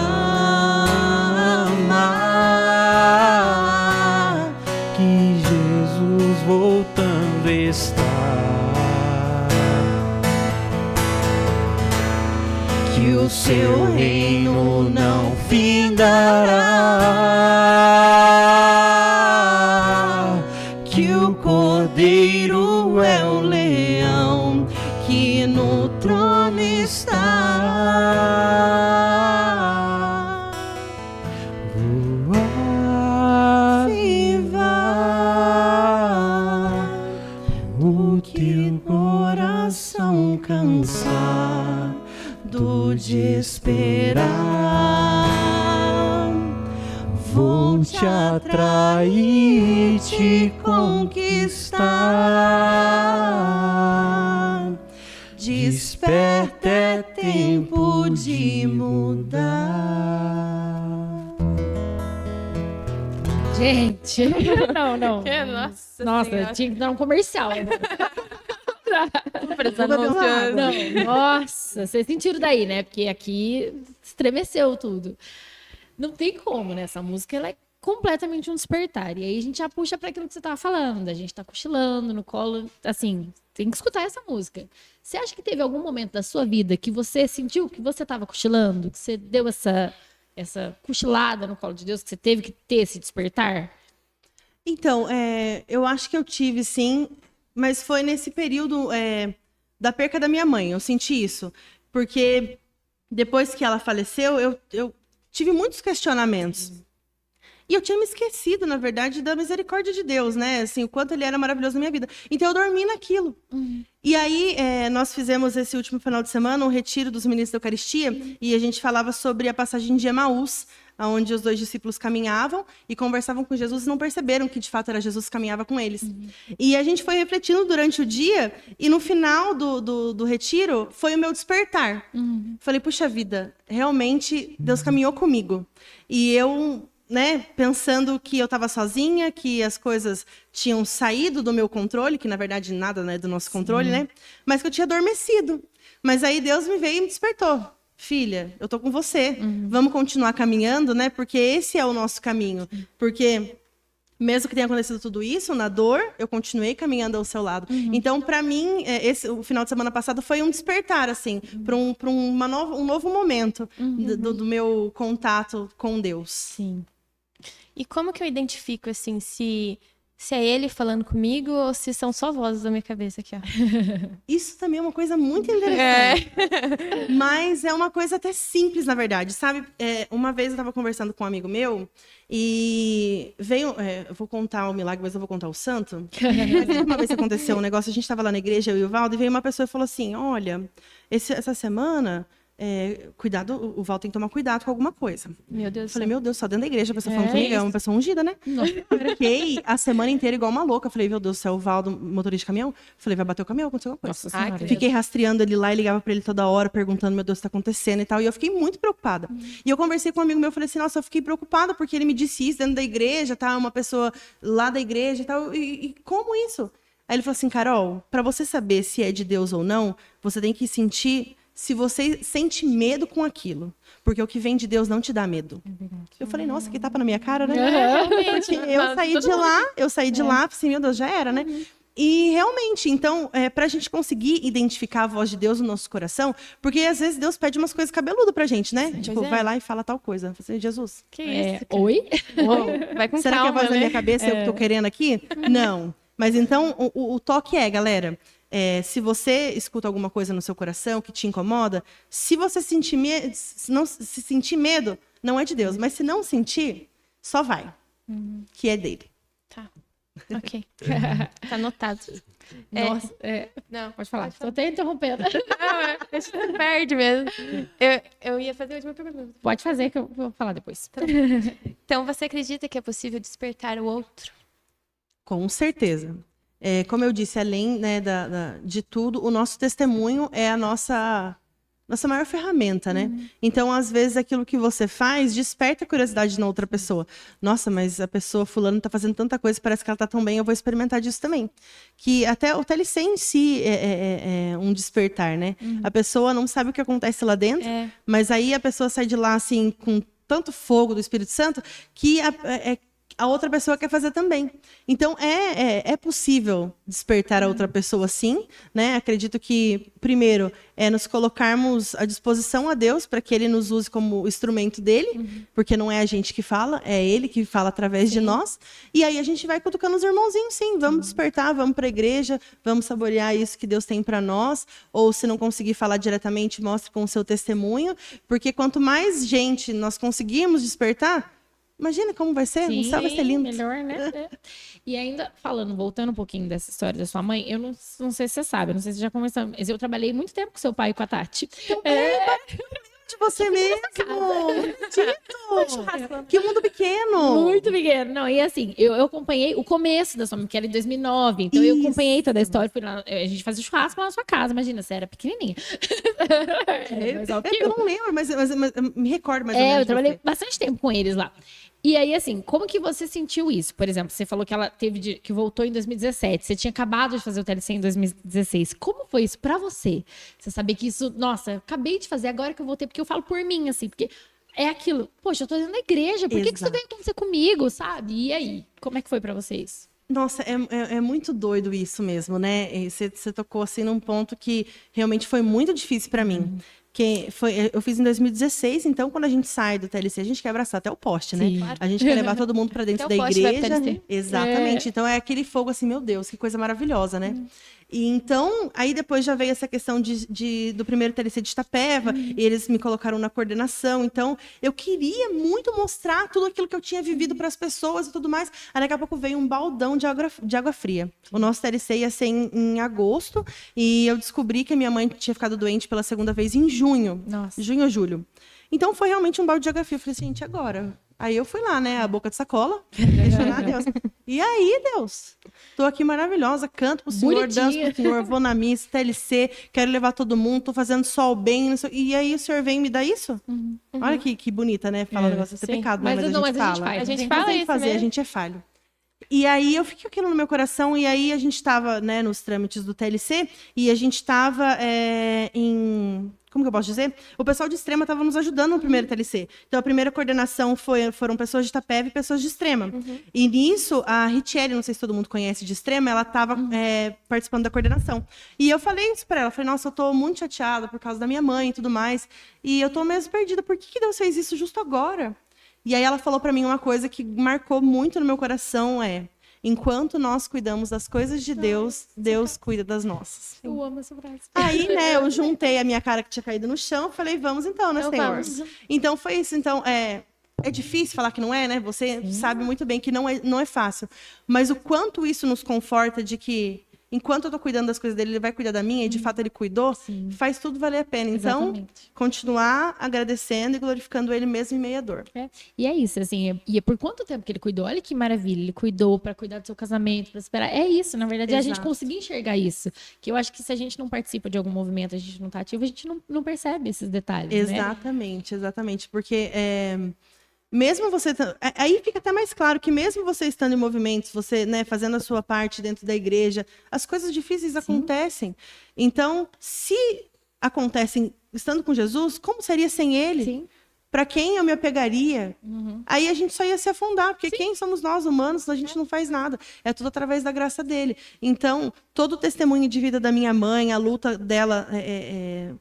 Speaker 4: que Jesus voltando está, que o seu reino não findará, que o Cordeiro é o leão que no trono está. Voa, viva, o teu coração cansado de esperar, vou te atrair e te conquistar. Desperta, é tempo de mudar.
Speaker 2: Gente, não. Nossa,
Speaker 3: Senhora.
Speaker 2: tinha que dar um comercial. Né?
Speaker 3: Precisando
Speaker 4: Vou beber uma água.
Speaker 2: Não, nossa, vocês sentiram daí, né? Porque aqui estremeceu tudo. Não tem como, né? Essa música, ela é completamente um despertar. E aí a gente já puxa para aquilo que você tava falando. A gente tá cochilando no colo, assim, tem que escutar essa música. Você acha que teve algum momento da sua vida que você sentiu que você tava cochilando, que você deu essa cochilada no colo de Deus, que você teve que ter esse despertar?
Speaker 4: Então, eu acho que eu tive, sim, mas foi nesse período da perca da minha mãe. Eu senti isso, porque depois que ela faleceu, eu tive muitos questionamentos. E eu tinha me esquecido, na verdade, da misericórdia de Deus, né? Assim, o quanto ele era maravilhoso na minha vida. Então, eu dormi naquilo. E aí, nós fizemos esse último final de semana um retiro dos ministros da Eucaristia, e a gente falava sobre a passagem de Emaús, onde os 2 discípulos caminhavam e conversavam com Jesus e não perceberam que, de fato, era Jesus que caminhava com eles. E a gente foi refletindo durante o dia, e no final do retiro, foi o meu despertar. Falei, puxa vida, realmente, Deus caminhou comigo. E eu né, pensando que eu estava sozinha, que as coisas tinham saído do meu controle, que na verdade nada, né, do nosso controle, né? Mas que eu tinha adormecido. Mas aí Deus me veio e me despertou. Filha, eu tô com você. Vamos continuar caminhando, né? Porque esse é o nosso caminho. Porque mesmo que tenha acontecido tudo isso, na dor, eu continuei caminhando ao seu lado. Então, para mim, o final de semana passado foi um despertar, assim, para um novo momento do meu contato com Deus.
Speaker 3: Sim. E como que eu identifico, assim, se é ele falando comigo ou se são só vozes da minha cabeça aqui, ó?
Speaker 4: Isso também é uma coisa muito interessante. Mas é uma coisa até simples, na verdade, sabe? Uma vez eu estava conversando com um amigo meu e veio... eu vou contar o milagre, mas eu vou contar o santo. Mas uma vez aconteceu um negócio, a gente estava lá na igreja, eu e o Valdo, e veio uma pessoa e falou assim, olha, essa semana... cuidado, o Val tem que tomar cuidado com alguma coisa.
Speaker 3: Meu Deus
Speaker 4: Eu falei, meu Deus, só dentro da igreja a pessoa falando comigo, é
Speaker 2: isso.
Speaker 4: uma pessoa ungida, né? Fiquei a semana inteira igual uma louca. Eu falei, meu Deus do céu, o Val, motorista de caminhão. Eu falei, vai bater o caminhão, aconteceu alguma coisa.
Speaker 2: Nossa
Speaker 3: Ai,
Speaker 2: Senhora.
Speaker 3: credo.
Speaker 4: Fiquei rastreando ele lá e ligava pra ele toda hora, perguntando, meu Deus, o que tá acontecendo e tal. E eu fiquei muito preocupada. E eu conversei com um amigo meu, falei assim, nossa, eu fiquei preocupada porque ele me disse isso dentro da igreja, tá? Uma pessoa lá da igreja e tal. E como isso? Aí ele falou assim, Carol, pra você saber se é de Deus ou não, você tem que sentir se você sente medo com aquilo. Porque o que vem de Deus não te dá medo. Eu falei, nossa, que tapa na minha cara, né? Porque eu saí de lá, falei assim, meu Deus, já era, né? E realmente, então, pra gente conseguir identificar a voz de Deus no nosso coração, porque às vezes Deus pede umas coisas cabeludas pra gente, né? Tipo,
Speaker 3: Pois é.
Speaker 4: vai lá e fala tal coisa. Eu falei assim, Jesus,
Speaker 3: Que isso, cara?
Speaker 2: Oi?
Speaker 3: Vai com
Speaker 4: será que a
Speaker 3: calma,
Speaker 4: voz da
Speaker 3: né?
Speaker 4: minha cabeça é o que eu tô querendo aqui? Não. Mas então, o toque galera, se você escuta alguma coisa no seu coração que te incomoda, se você sentir não se sentir medo, não é de Deus. Mas se não sentir, só vai. Que é dele.
Speaker 3: Tá. Ok. Tá anotado.
Speaker 2: Nossa,
Speaker 3: Não,
Speaker 2: pode falar. Tô até interrompendo.
Speaker 3: Não, deixa eu perde mesmo. Eu ia fazer a última pergunta.
Speaker 2: Pode fazer que eu vou falar depois.
Speaker 3: Então, você acredita que é possível despertar o outro?
Speaker 4: Com certeza. Como eu disse, além, né, de tudo, o nosso testemunho é a nossa maior ferramenta, né? Então, às vezes, aquilo que você faz desperta a curiosidade na outra pessoa. Nossa, mas a pessoa fulano tá fazendo tanta coisa, parece que ela tá tão bem, eu vou experimentar disso também. Que até o TLC em si é um despertar, né? A pessoa não sabe o que acontece lá dentro, mas aí a pessoa sai de lá, assim, com tanto fogo do Espírito Santo, que a outra pessoa quer fazer também. Então, é possível despertar a outra pessoa, sim, né? Acredito que, primeiro, nos colocarmos à disposição a Deus para que Ele nos use como instrumento dele, porque não é a gente que fala, é Ele que fala através de nós. E aí a gente vai cutucando os irmãozinhos, sim. Vamos despertar, vamos para a igreja, vamos saborear isso que Deus tem para nós. Ou, se não conseguir falar diretamente, mostre com o seu testemunho. Porque quanto mais gente nós conseguirmos despertar, imagina como vai ser, o céu vai ser lindo.
Speaker 2: Melhor, né? E ainda, voltando um pouquinho dessa história da sua mãe, eu não sei se você sabe, não sei se já conversamos, mas eu trabalhei muito tempo com seu pai e com a Tati.
Speaker 4: De você mesmo! Tito! Que mundo pequeno!
Speaker 2: Muito pequeno. Não, e assim, eu acompanhei o começo da sua mãe, que era em 2009. Então, eu
Speaker 4: Isso.
Speaker 2: acompanhei toda a história. Fui lá, a gente fazia churrasco lá na sua casa. Imagina, você era pequenininha. Mas, ó,
Speaker 4: Eu não lembro, mas me recordo mais ou menos.
Speaker 2: eu
Speaker 4: de
Speaker 2: trabalhei
Speaker 4: você.
Speaker 2: bastante tempo com eles lá. E aí, assim, como que você sentiu isso? Por exemplo, você falou que ela que voltou em 2017. Você tinha acabado de fazer o TLC em 2016. Como foi isso pra você? Você sabia que isso... Nossa, eu acabei de fazer agora que eu voltei. Porque eu falo por mim, assim. Porque é aquilo. Poxa, eu tô dentro da igreja. Por que isso
Speaker 4: Exato.
Speaker 2: veio acontecer comigo, sabe? E aí? Como é que foi pra vocês?
Speaker 4: Nossa, é muito doido isso mesmo, né? E você tocou assim num ponto que realmente foi muito difícil para mim. Eu fiz em 2016, então quando a gente sai do TLC, a gente quer abraçar até o poste, né?
Speaker 2: Sim.
Speaker 4: A gente quer levar todo mundo para dentro
Speaker 3: Até
Speaker 4: da
Speaker 3: o poste vai pro
Speaker 4: igreja.
Speaker 3: TLC.
Speaker 4: Exatamente. Então é aquele fogo assim, meu Deus, que coisa maravilhosa, né? E então, aí depois já veio essa questão do primeiro TLC de Itapeva, e eles me colocaram na coordenação. Então, eu queria muito mostrar tudo aquilo que eu tinha vivido para as pessoas e tudo mais. Aí daqui a pouco veio um baldão de água fria. O nosso TLC ia ser em agosto, e eu descobri que a minha mãe tinha ficado doente pela segunda vez em junho.
Speaker 2: Nossa.
Speaker 4: Junho ou julho. Então, foi realmente um balde de água fria. Eu falei assim, gente, agora? Aí eu fui lá, né, a boca de sacola, questionar a Deus. E aí, Deus? Tô aqui maravilhosa, canto pro Senhor, danço pro Senhor, vou na missa, TLC, quero levar todo mundo, tô fazendo só o bem. E aí o Senhor vem e me dá isso? Olha que bonita, né? Falar um negócio de ter pecado, né?
Speaker 2: Mas
Speaker 4: Mas
Speaker 2: não,
Speaker 4: a gente
Speaker 2: mas a gente
Speaker 4: fala.
Speaker 2: faz.
Speaker 3: A gente
Speaker 4: Tem
Speaker 3: fala
Speaker 4: que
Speaker 3: isso
Speaker 4: fazer,
Speaker 3: mesmo.
Speaker 4: a gente é falho. E aí eu fiquei aquilo no meu coração, e aí a gente estava, né, nos trâmites do TLC, e a gente estava em... Como que eu posso dizer? O pessoal de Extrema estava nos ajudando no primeiro TLC. Então, a primeira coordenação foram pessoas de Itapeva e pessoas de Extrema. E nisso, a Richelle, não sei se todo mundo conhece de Extrema, ela estava participando da coordenação. E eu falei isso para ela. Falei, nossa, eu estou muito chateada por causa da minha mãe e tudo mais. E eu estou mesmo perdida. Por que Deus fez isso justo agora? E aí ela falou para mim uma coisa que marcou muito no meu coração, enquanto nós cuidamos das coisas de Deus, Deus cuida das nossas.
Speaker 2: Eu amo essa frase.
Speaker 4: Aí, né, eu juntei a minha cara que tinha caído no chão, falei, vamos então, né,
Speaker 3: Então,
Speaker 4: Senhor?
Speaker 3: vamos.
Speaker 4: Então foi isso. Então, é difícil falar que não é, né? Você sabe muito bem que não é fácil. Mas o quanto isso nos conforta de que, enquanto eu tô cuidando das coisas dele, ele vai cuidar da minha, e de fato ele cuidou, faz tudo valer a pena. Então,
Speaker 2: Exatamente.
Speaker 4: continuar agradecendo e glorificando ele mesmo em meio à dor.
Speaker 2: E é isso, assim, e é por quanto tempo que ele cuidou? Olha que maravilha, ele cuidou para cuidar do seu casamento, para esperar. É isso, na verdade, é a gente
Speaker 4: Exato.
Speaker 2: conseguir enxergar isso. Que eu acho que se a gente não participa de algum movimento, a gente não tá ativo, a gente não percebe esses detalhes, né?
Speaker 4: Exatamente. Porque mesmo você... Aí fica até mais claro que mesmo você estando em movimentos, você, né, fazendo a sua parte dentro da igreja, as coisas difíceis acontecem. Então, se acontecem estando com Jesus, como seria sem ele?
Speaker 2: Sim.
Speaker 4: Para quem eu me apegaria? Aí a gente só ia se afundar, porque quem somos nós, humanos, a gente não faz nada. É tudo através da graça dele. Então, todo o testemunho de vida da minha mãe, a luta dela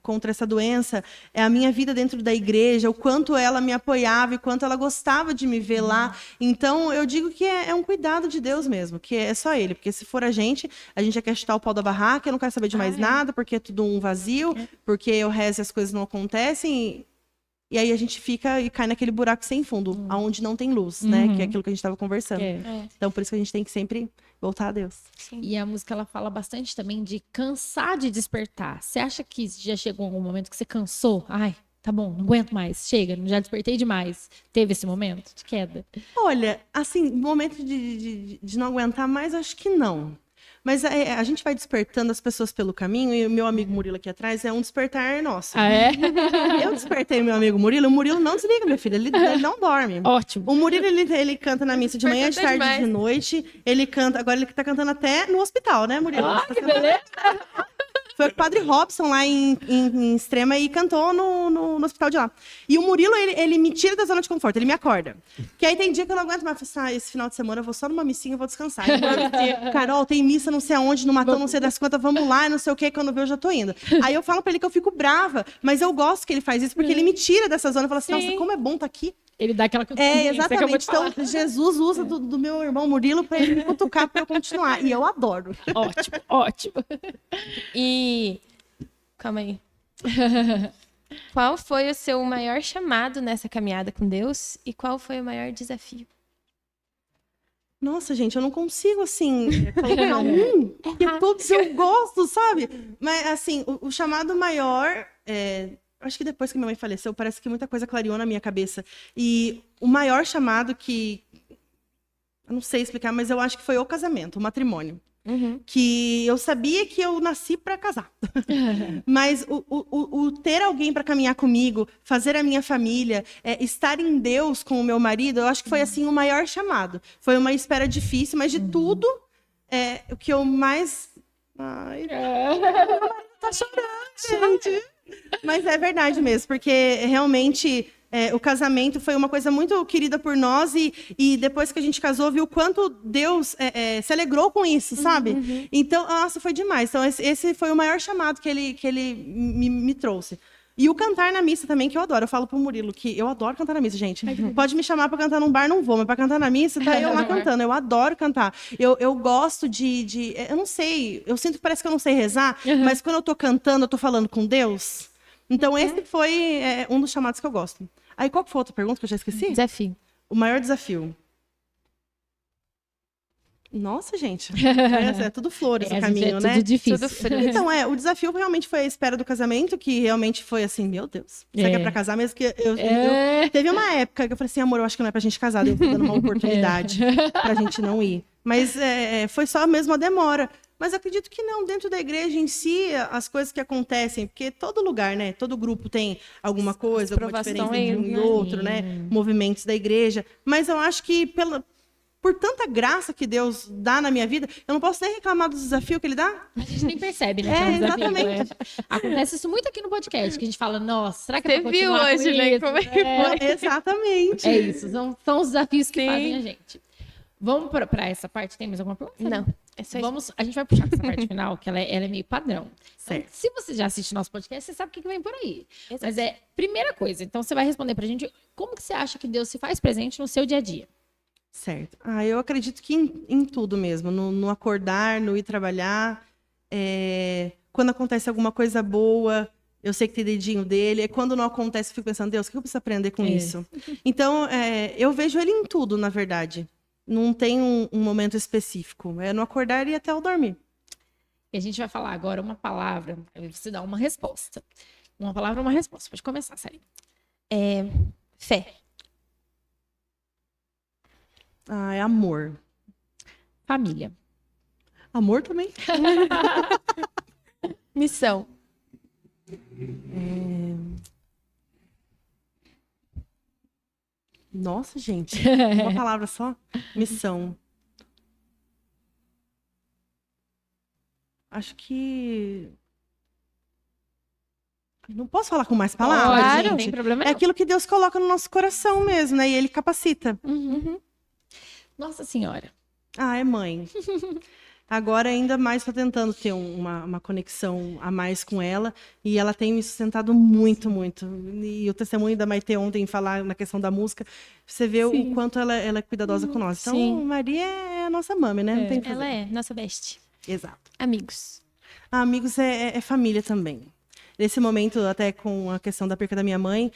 Speaker 4: contra essa doença, é a minha vida dentro da igreja, o quanto ela me apoiava e quanto ela gostava de me ver lá. Então, eu digo que é um cuidado de Deus mesmo, que é só ele. Porque se for a gente já quer chutar o pau da barraca, eu não quero saber de mais nada, porque é tudo um vazio, porque eu rezo e as coisas não acontecem. E aí a gente fica e cai naquele buraco sem fundo, aonde não tem luz, né? Que é aquilo que a gente estava conversando. Então, por isso que a gente tem que sempre voltar a Deus.
Speaker 2: E a música, ela fala bastante também de cansar de despertar. Você acha que já chegou algum momento que você cansou? Ai, tá bom, não aguento mais, chega, já despertei demais. Teve esse momento de queda?
Speaker 4: Olha, assim, momento de não aguentar mais, acho que não. Mas a gente vai despertando as pessoas pelo caminho, e o meu amigo Murilo aqui atrás é um despertar nosso.
Speaker 2: Ah, é?
Speaker 4: Eu despertei meu amigo Murilo, o Murilo não desliga, minha filha, ele não dorme.
Speaker 2: Ótimo.
Speaker 4: O Murilo, ele canta na missa de manhã, de
Speaker 3: Despertou
Speaker 4: tarde, de
Speaker 3: demais.
Speaker 4: noite. Ele canta, agora ele tá cantando até no hospital, né, Murilo?
Speaker 2: Que beleza.
Speaker 4: Foi o Padre Robson lá em Extrema e cantou no hospital de lá. E o Murilo, ele me tira da zona de conforto, ele me acorda. Que aí tem dia que eu não aguento mais. Eu falo assim, esse final de semana eu vou só numa missinha e vou descansar. Carol, tem missa não sei aonde, no Matão, não sei das quantas, vamos lá, não sei o que, quando eu já tô indo. Aí eu falo pra ele que eu fico brava, mas eu gosto que ele faz isso, porque ele me tira dessa zona e fala assim, nossa, como é bom estar aqui.
Speaker 2: Ele dá aquela cutucadinha, você acabou
Speaker 4: Exatamente.
Speaker 2: de falar.
Speaker 4: Então, Jesus usa do meu irmão Murilo pra ele me cutucar pra eu continuar. E eu adoro.
Speaker 2: Ótimo, ótimo.
Speaker 3: E. Calma aí. Qual foi o seu maior chamado nessa caminhada com Deus? E qual foi o maior desafio?
Speaker 4: Nossa, gente, eu não consigo, assim, colocar porque todos eu gosto, sabe? Mas, assim, o chamado maior, acho que depois que minha mãe faleceu, parece que muita coisa clareou na minha cabeça. E o maior chamado que, eu não sei explicar, mas eu acho que foi o casamento, o matrimônio. Que eu sabia que eu nasci para casar. Mas o ter alguém para caminhar comigo, fazer a minha família, estar em Deus com o meu marido, eu acho que foi assim o maior chamado. Foi uma espera difícil, mas de tudo, o que eu mais... Ai, tá chorando, gente. Mas é verdade mesmo, porque realmente... o casamento foi uma coisa muito querida por nós e depois que a gente casou, viu o quanto Deus se alegrou com isso, sabe? Então, nossa, foi demais. Então, esse foi o maior chamado que ele me trouxe. E o cantar na missa também, que eu adoro. Eu falo pro Murilo que eu adoro cantar na missa, gente. Pode me chamar pra cantar num bar, não vou. Mas pra cantar na missa, tá eu lá cantando. Eu adoro cantar. Eu gosto de... Eu não sei, eu sinto que parece que eu não sei rezar, mas quando eu tô cantando, eu tô falando com Deus... Então, esse foi um dos chamados que eu gosto. Aí, qual que foi a outra pergunta que eu já esqueci?
Speaker 3: Desafio.
Speaker 4: O maior desafio. Nossa, gente. É tudo flores o
Speaker 2: a gente
Speaker 4: caminho,
Speaker 2: é
Speaker 4: né?
Speaker 2: tudo difícil.
Speaker 3: Tudo frio.
Speaker 4: Então, o desafio realmente foi a espera do casamento, que realmente foi assim, meu Deus. Será que é pra casar mesmo? Que teve uma época que eu falei assim, amor, eu acho que não é pra gente casar. Daí eu fui dando uma oportunidade pra gente não ir. Mas foi só mesmo a demora. Mas acredito que não, dentro da igreja em si, as coisas que acontecem, porque todo lugar, né? Todo grupo tem alguma coisa, alguma diferença entre um e
Speaker 3: né?
Speaker 4: outro, né? Movimentos da igreja. Mas eu acho que por tanta graça que Deus dá na minha vida, eu não posso nem reclamar do desafio que Ele dá.
Speaker 2: A gente nem percebe, né?
Speaker 4: É,
Speaker 2: que um desafio,
Speaker 4: exatamente.
Speaker 2: Acontece isso muito aqui no podcast, que a gente fala, nossa, será que é
Speaker 3: Você
Speaker 2: pra
Speaker 3: viu
Speaker 2: continuar
Speaker 3: hoje,
Speaker 2: com
Speaker 3: né?
Speaker 2: isso?
Speaker 3: Como é que foi?
Speaker 4: Exatamente.
Speaker 2: É isso, são os desafios que
Speaker 3: Sim.
Speaker 2: fazem a gente. Vamos pra essa parte, tem mais alguma pergunta?
Speaker 3: Não, é só isso.
Speaker 2: A gente vai puxar essa parte final, que ela é meio padrão. Então,
Speaker 4: Certo.
Speaker 2: se você já assiste nosso podcast, você sabe o que vem por aí.
Speaker 3: Exato.
Speaker 2: Mas primeira coisa, então você vai responder pra gente, como que você acha que Deus se faz presente no seu dia a dia?
Speaker 4: Certo. Eu acredito que em tudo mesmo. No acordar, no ir trabalhar. Quando acontece alguma coisa boa, eu sei que tem dedinho dele. E quando não acontece, eu fico pensando, Deus, o que eu preciso aprender com isso? Então, eu vejo ele em tudo, na verdade. Não tem um momento específico. É no acordar e até o dormir.
Speaker 2: E a gente vai falar agora uma palavra, aí você dá uma resposta. Uma palavra, uma resposta. Pode começar, Sarine.
Speaker 3: Fé.
Speaker 4: É amor.
Speaker 2: Família.
Speaker 4: Amor também?
Speaker 3: Missão.
Speaker 4: Nossa, gente. Uma palavra só? Missão. Acho que... Não posso falar com mais palavras,
Speaker 2: Pode,
Speaker 4: gente?
Speaker 2: não tem problema
Speaker 4: É
Speaker 2: não.
Speaker 4: aquilo que Deus coloca no nosso coração mesmo, né? E Ele capacita.
Speaker 2: Nossa Senhora.
Speaker 4: É mãe. Agora, ainda mais, estou tentando ter uma conexão a mais com ela. E ela tem me sustentado muito, muito. E o testemunho da Maite ontem, falar na questão da música, você vê o quanto ela é cuidadosa com nós. Então,
Speaker 3: Sim.
Speaker 4: Maria é a nossa mãe, né? Não tem o que fazer.
Speaker 3: Ela é nossa best.
Speaker 4: Exato.
Speaker 3: Amigos.
Speaker 4: Amigos é família também. Nesse momento, até com a questão da perca da minha mãe,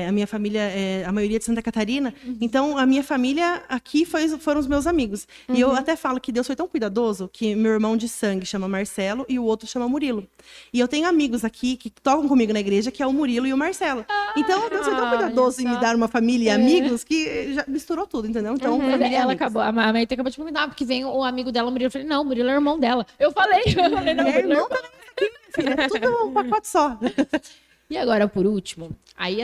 Speaker 4: a minha família é a maioria de Santa Catarina. Então, a minha família aqui foram os meus amigos. E eu até falo que Deus foi tão cuidadoso que meu irmão de sangue chama Marcelo e o outro chama Murilo. E eu tenho amigos aqui que tocam comigo na igreja, que é o Murilo e o Marcelo. Então, Deus foi tão cuidadoso em me dar uma família e amigos que já misturou tudo, entendeu? Então,
Speaker 2: Mas
Speaker 4: família e
Speaker 2: ela
Speaker 4: amigos.
Speaker 2: acabou, a Maite acabou de perguntar, porque vem o amigo dela, o Murilo. Eu falei, não, o Murilo é irmão dela. Eu falei, não,
Speaker 4: É
Speaker 2: Murilo é
Speaker 4: irmão também aqui, minha filha. É tudo um pacote só.
Speaker 2: E agora, por último, aí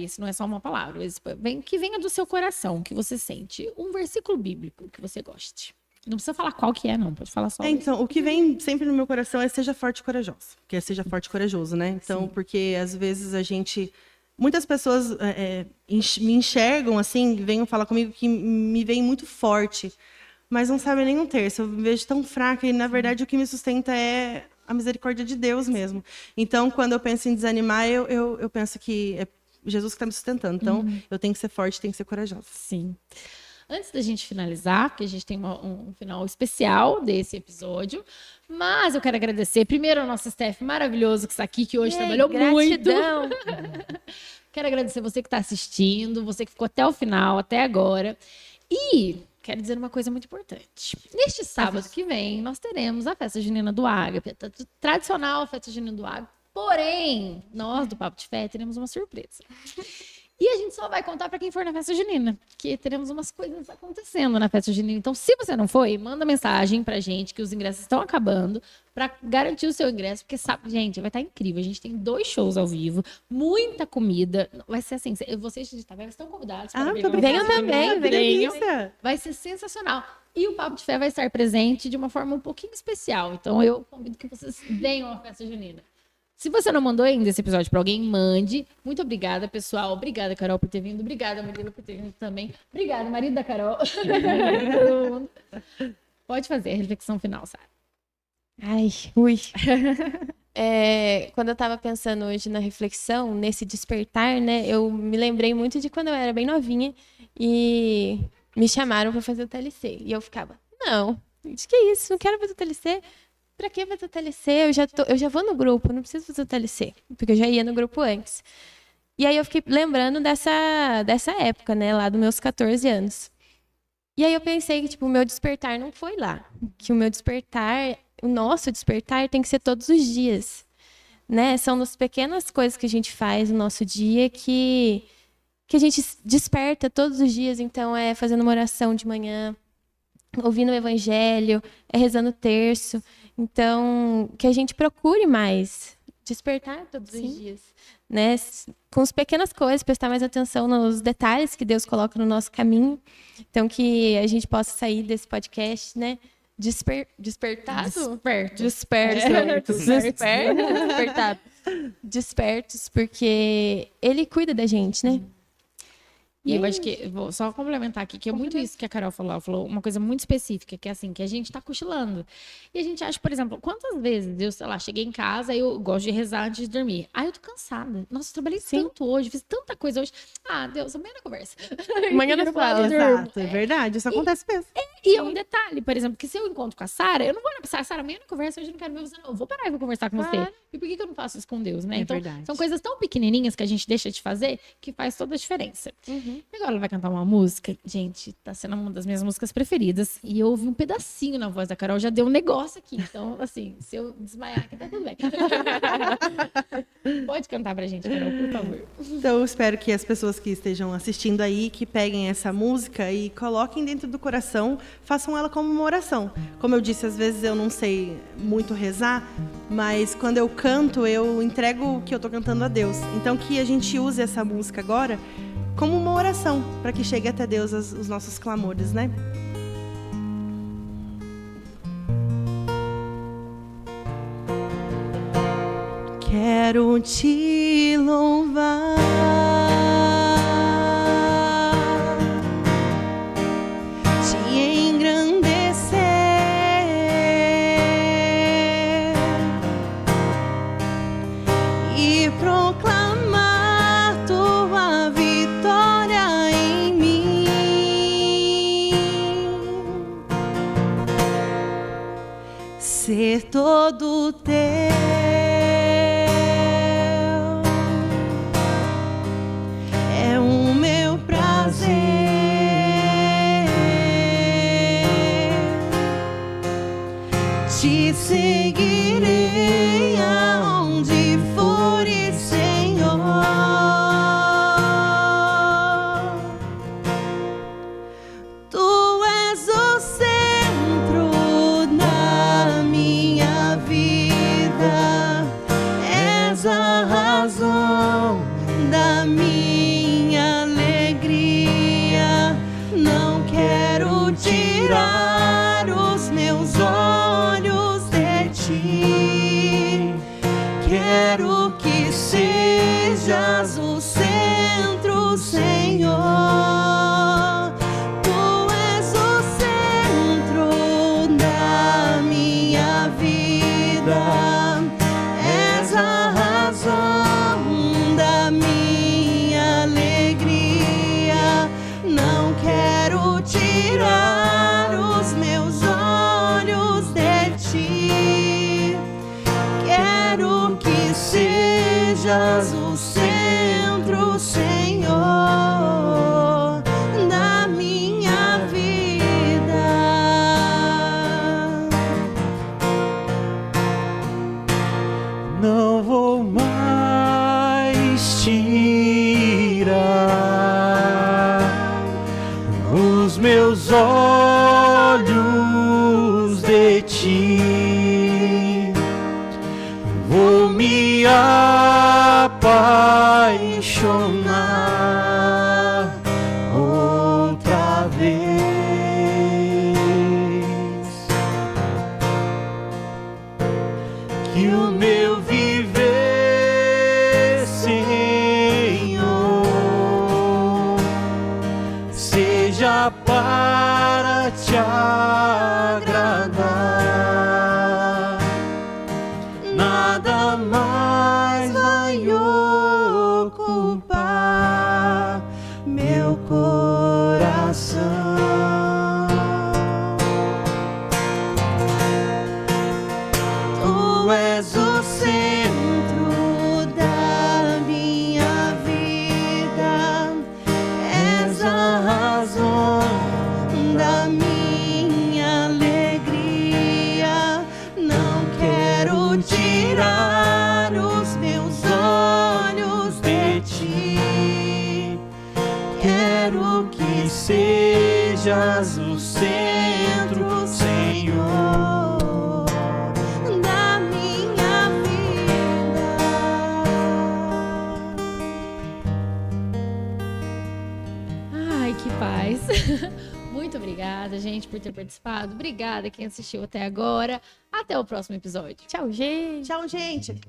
Speaker 2: isso não é só uma palavra, que venha do seu coração, que você sente. Um versículo bíblico que você goste. Não precisa falar qual que é, não. Pode falar só.
Speaker 4: Então, o que vem sempre no meu coração é seja forte e corajoso. Que é seja forte e corajoso, né? Então, porque às vezes muitas pessoas me enxergam assim, venham falar comigo que me veem muito forte, mas não sabem nem um terço. Eu me vejo tão fraca e, na verdade, o que me sustenta é a misericórdia de Deus mesmo. Então, quando eu penso em desanimar, eu penso que é Jesus que está me sustentando. Então, eu tenho que ser forte, tenho que ser corajosa.
Speaker 2: Sim. Antes da gente finalizar, porque a gente tem um final especial desse episódio, mas eu quero agradecer primeiro ao nosso staff maravilhoso que está aqui, que hoje trabalhou muito.
Speaker 3: Gratidão.
Speaker 2: Quero agradecer você que está assistindo, você que ficou até o final, até agora. E quero dizer uma coisa muito importante. Neste sábado que vem, nós teremos a festa junina do Ágape, a tradicional festa junina do Ágape. Porém, nós do Papo de Fé teremos uma surpresa. E a gente só vai contar para quem for na festa junina, que teremos umas coisas acontecendo na festa junina. Então, se você não foi, manda mensagem pra gente que os ingressos estão acabando para garantir o seu ingresso, porque sabe, gente, vai estar incrível. A gente tem 2 shows ao vivo, muita comida. Vai ser assim, vocês de Itabeba estão convidados. para
Speaker 4: muito
Speaker 2: vir.
Speaker 3: Venham também, venham.
Speaker 4: Delícia.
Speaker 2: Vai ser sensacional. E o Papo de Fé vai estar presente de uma forma um pouquinho especial. Então, eu convido que vocês venham à festa junina. Se você não mandou ainda esse episódio para alguém, mande. Muito obrigada, pessoal. Obrigada, Carol, por ter vindo. Obrigada, Murilo, por ter vindo também. Obrigada, marido da Carol. Pode fazer a reflexão final, Sara.
Speaker 3: Ai, quando eu tava pensando hoje na reflexão, nesse despertar, né? Eu me lembrei muito de quando eu era bem novinha e me chamaram para fazer o TLC. E eu ficava, não, de que isso? Não quero fazer o TLC. Pra que fazer o TLC? Eu já vou no grupo, não preciso fazer o TLC. Porque eu já ia no grupo antes. E aí eu fiquei lembrando dessa época, né? Lá dos meus 14 anos. E aí eu pensei que, tipo, o meu despertar não foi lá. Que o meu despertar, o nosso despertar tem que ser todos os dias, né? São nas pequenas coisas que a gente faz no nosso dia que a gente desperta todos os dias. Então, é fazendo uma oração de manhã, ouvindo o evangelho, é rezando o terço. Então, que a gente procure mais despertar todos os dias, né? Com as pequenas coisas, prestar mais atenção nos detalhes que Deus coloca no nosso caminho. Então, que a gente possa sair desse podcast, né? Despertado? Despertos, porque Ele cuida da gente, né?
Speaker 2: E eu acho que, vou só complementar aqui, que é muito isso que a Carol falou. Ela falou uma coisa muito específica, que é assim, que a gente tá cochilando. E a gente acha, por exemplo, quantas vezes eu, sei lá, cheguei em casa e eu gosto de rezar antes de dormir. Eu tô cansada. Nossa, eu trabalhei tanto hoje, fiz tanta coisa hoje. Deus, amanhã na conversa.
Speaker 3: Amanhã na fala.
Speaker 4: Exato, é verdade. Isso acontece mesmo.
Speaker 2: E é um detalhe, por exemplo, que se eu encontro com a Sara, eu não vou pensar, Sara, amanhã na conversa, hoje eu não quero ver você, não. Eu vou parar e vou conversar com você. E por que eu não faço isso com Deus, né?
Speaker 4: É
Speaker 2: Então,
Speaker 4: verdade.
Speaker 2: são coisas tão pequenininhas que a gente deixa de fazer que faz toda a diferença. E agora ela vai cantar uma música, gente, tá sendo uma das minhas músicas preferidas. E eu ouvi um pedacinho na voz da Carol, já deu um negócio aqui. Então, assim, se eu desmaiar aqui, tá tudo bem. Pode cantar pra gente, Carol, por favor.
Speaker 4: Então, eu espero que as pessoas que estejam assistindo aí, que peguem essa música e coloquem dentro do coração, façam ela como uma oração. Como eu disse, às vezes eu não sei muito rezar, mas quando eu canto, eu entrego o que eu tô cantando a Deus. Então, que a gente use essa música agora como uma oração, para que chegue até Deus os nossos clamores, né? Quero te louvar, te engrandecer e proclamar tua vitória em mim. Ser todo teu é o meu prazer. Te seguirei aonde fores, Senhor. Tu és o centro da minha vida, és a razão da minha alegria. Não quero tirar os meus olhos de ti. Quero que sejas o centro, Senhor. Tu és o centro da minha vida, és a razão da minha alegria. Não quero tirar os meus olhos de ti. Quero que sejas o centro, Senhor, da minha vida. Não vou mais tirar os meus olhos de ti. Vou me apaixonar outra vez. Que o meu viver, Senhor, seja para te agradar. Nada mais vai ocupar meu coração. Tu és o centro da minha vida, és a razão da tirar os meus olhos de ti. Quero que sejas o centro, Senhor, da minha vida.
Speaker 2: Ai, que paz. Muito obrigada, gente, por ter participado. Obrigada quem assistiu até agora. Até o próximo episódio.
Speaker 3: Tchau, gente.
Speaker 4: Tchau, gente.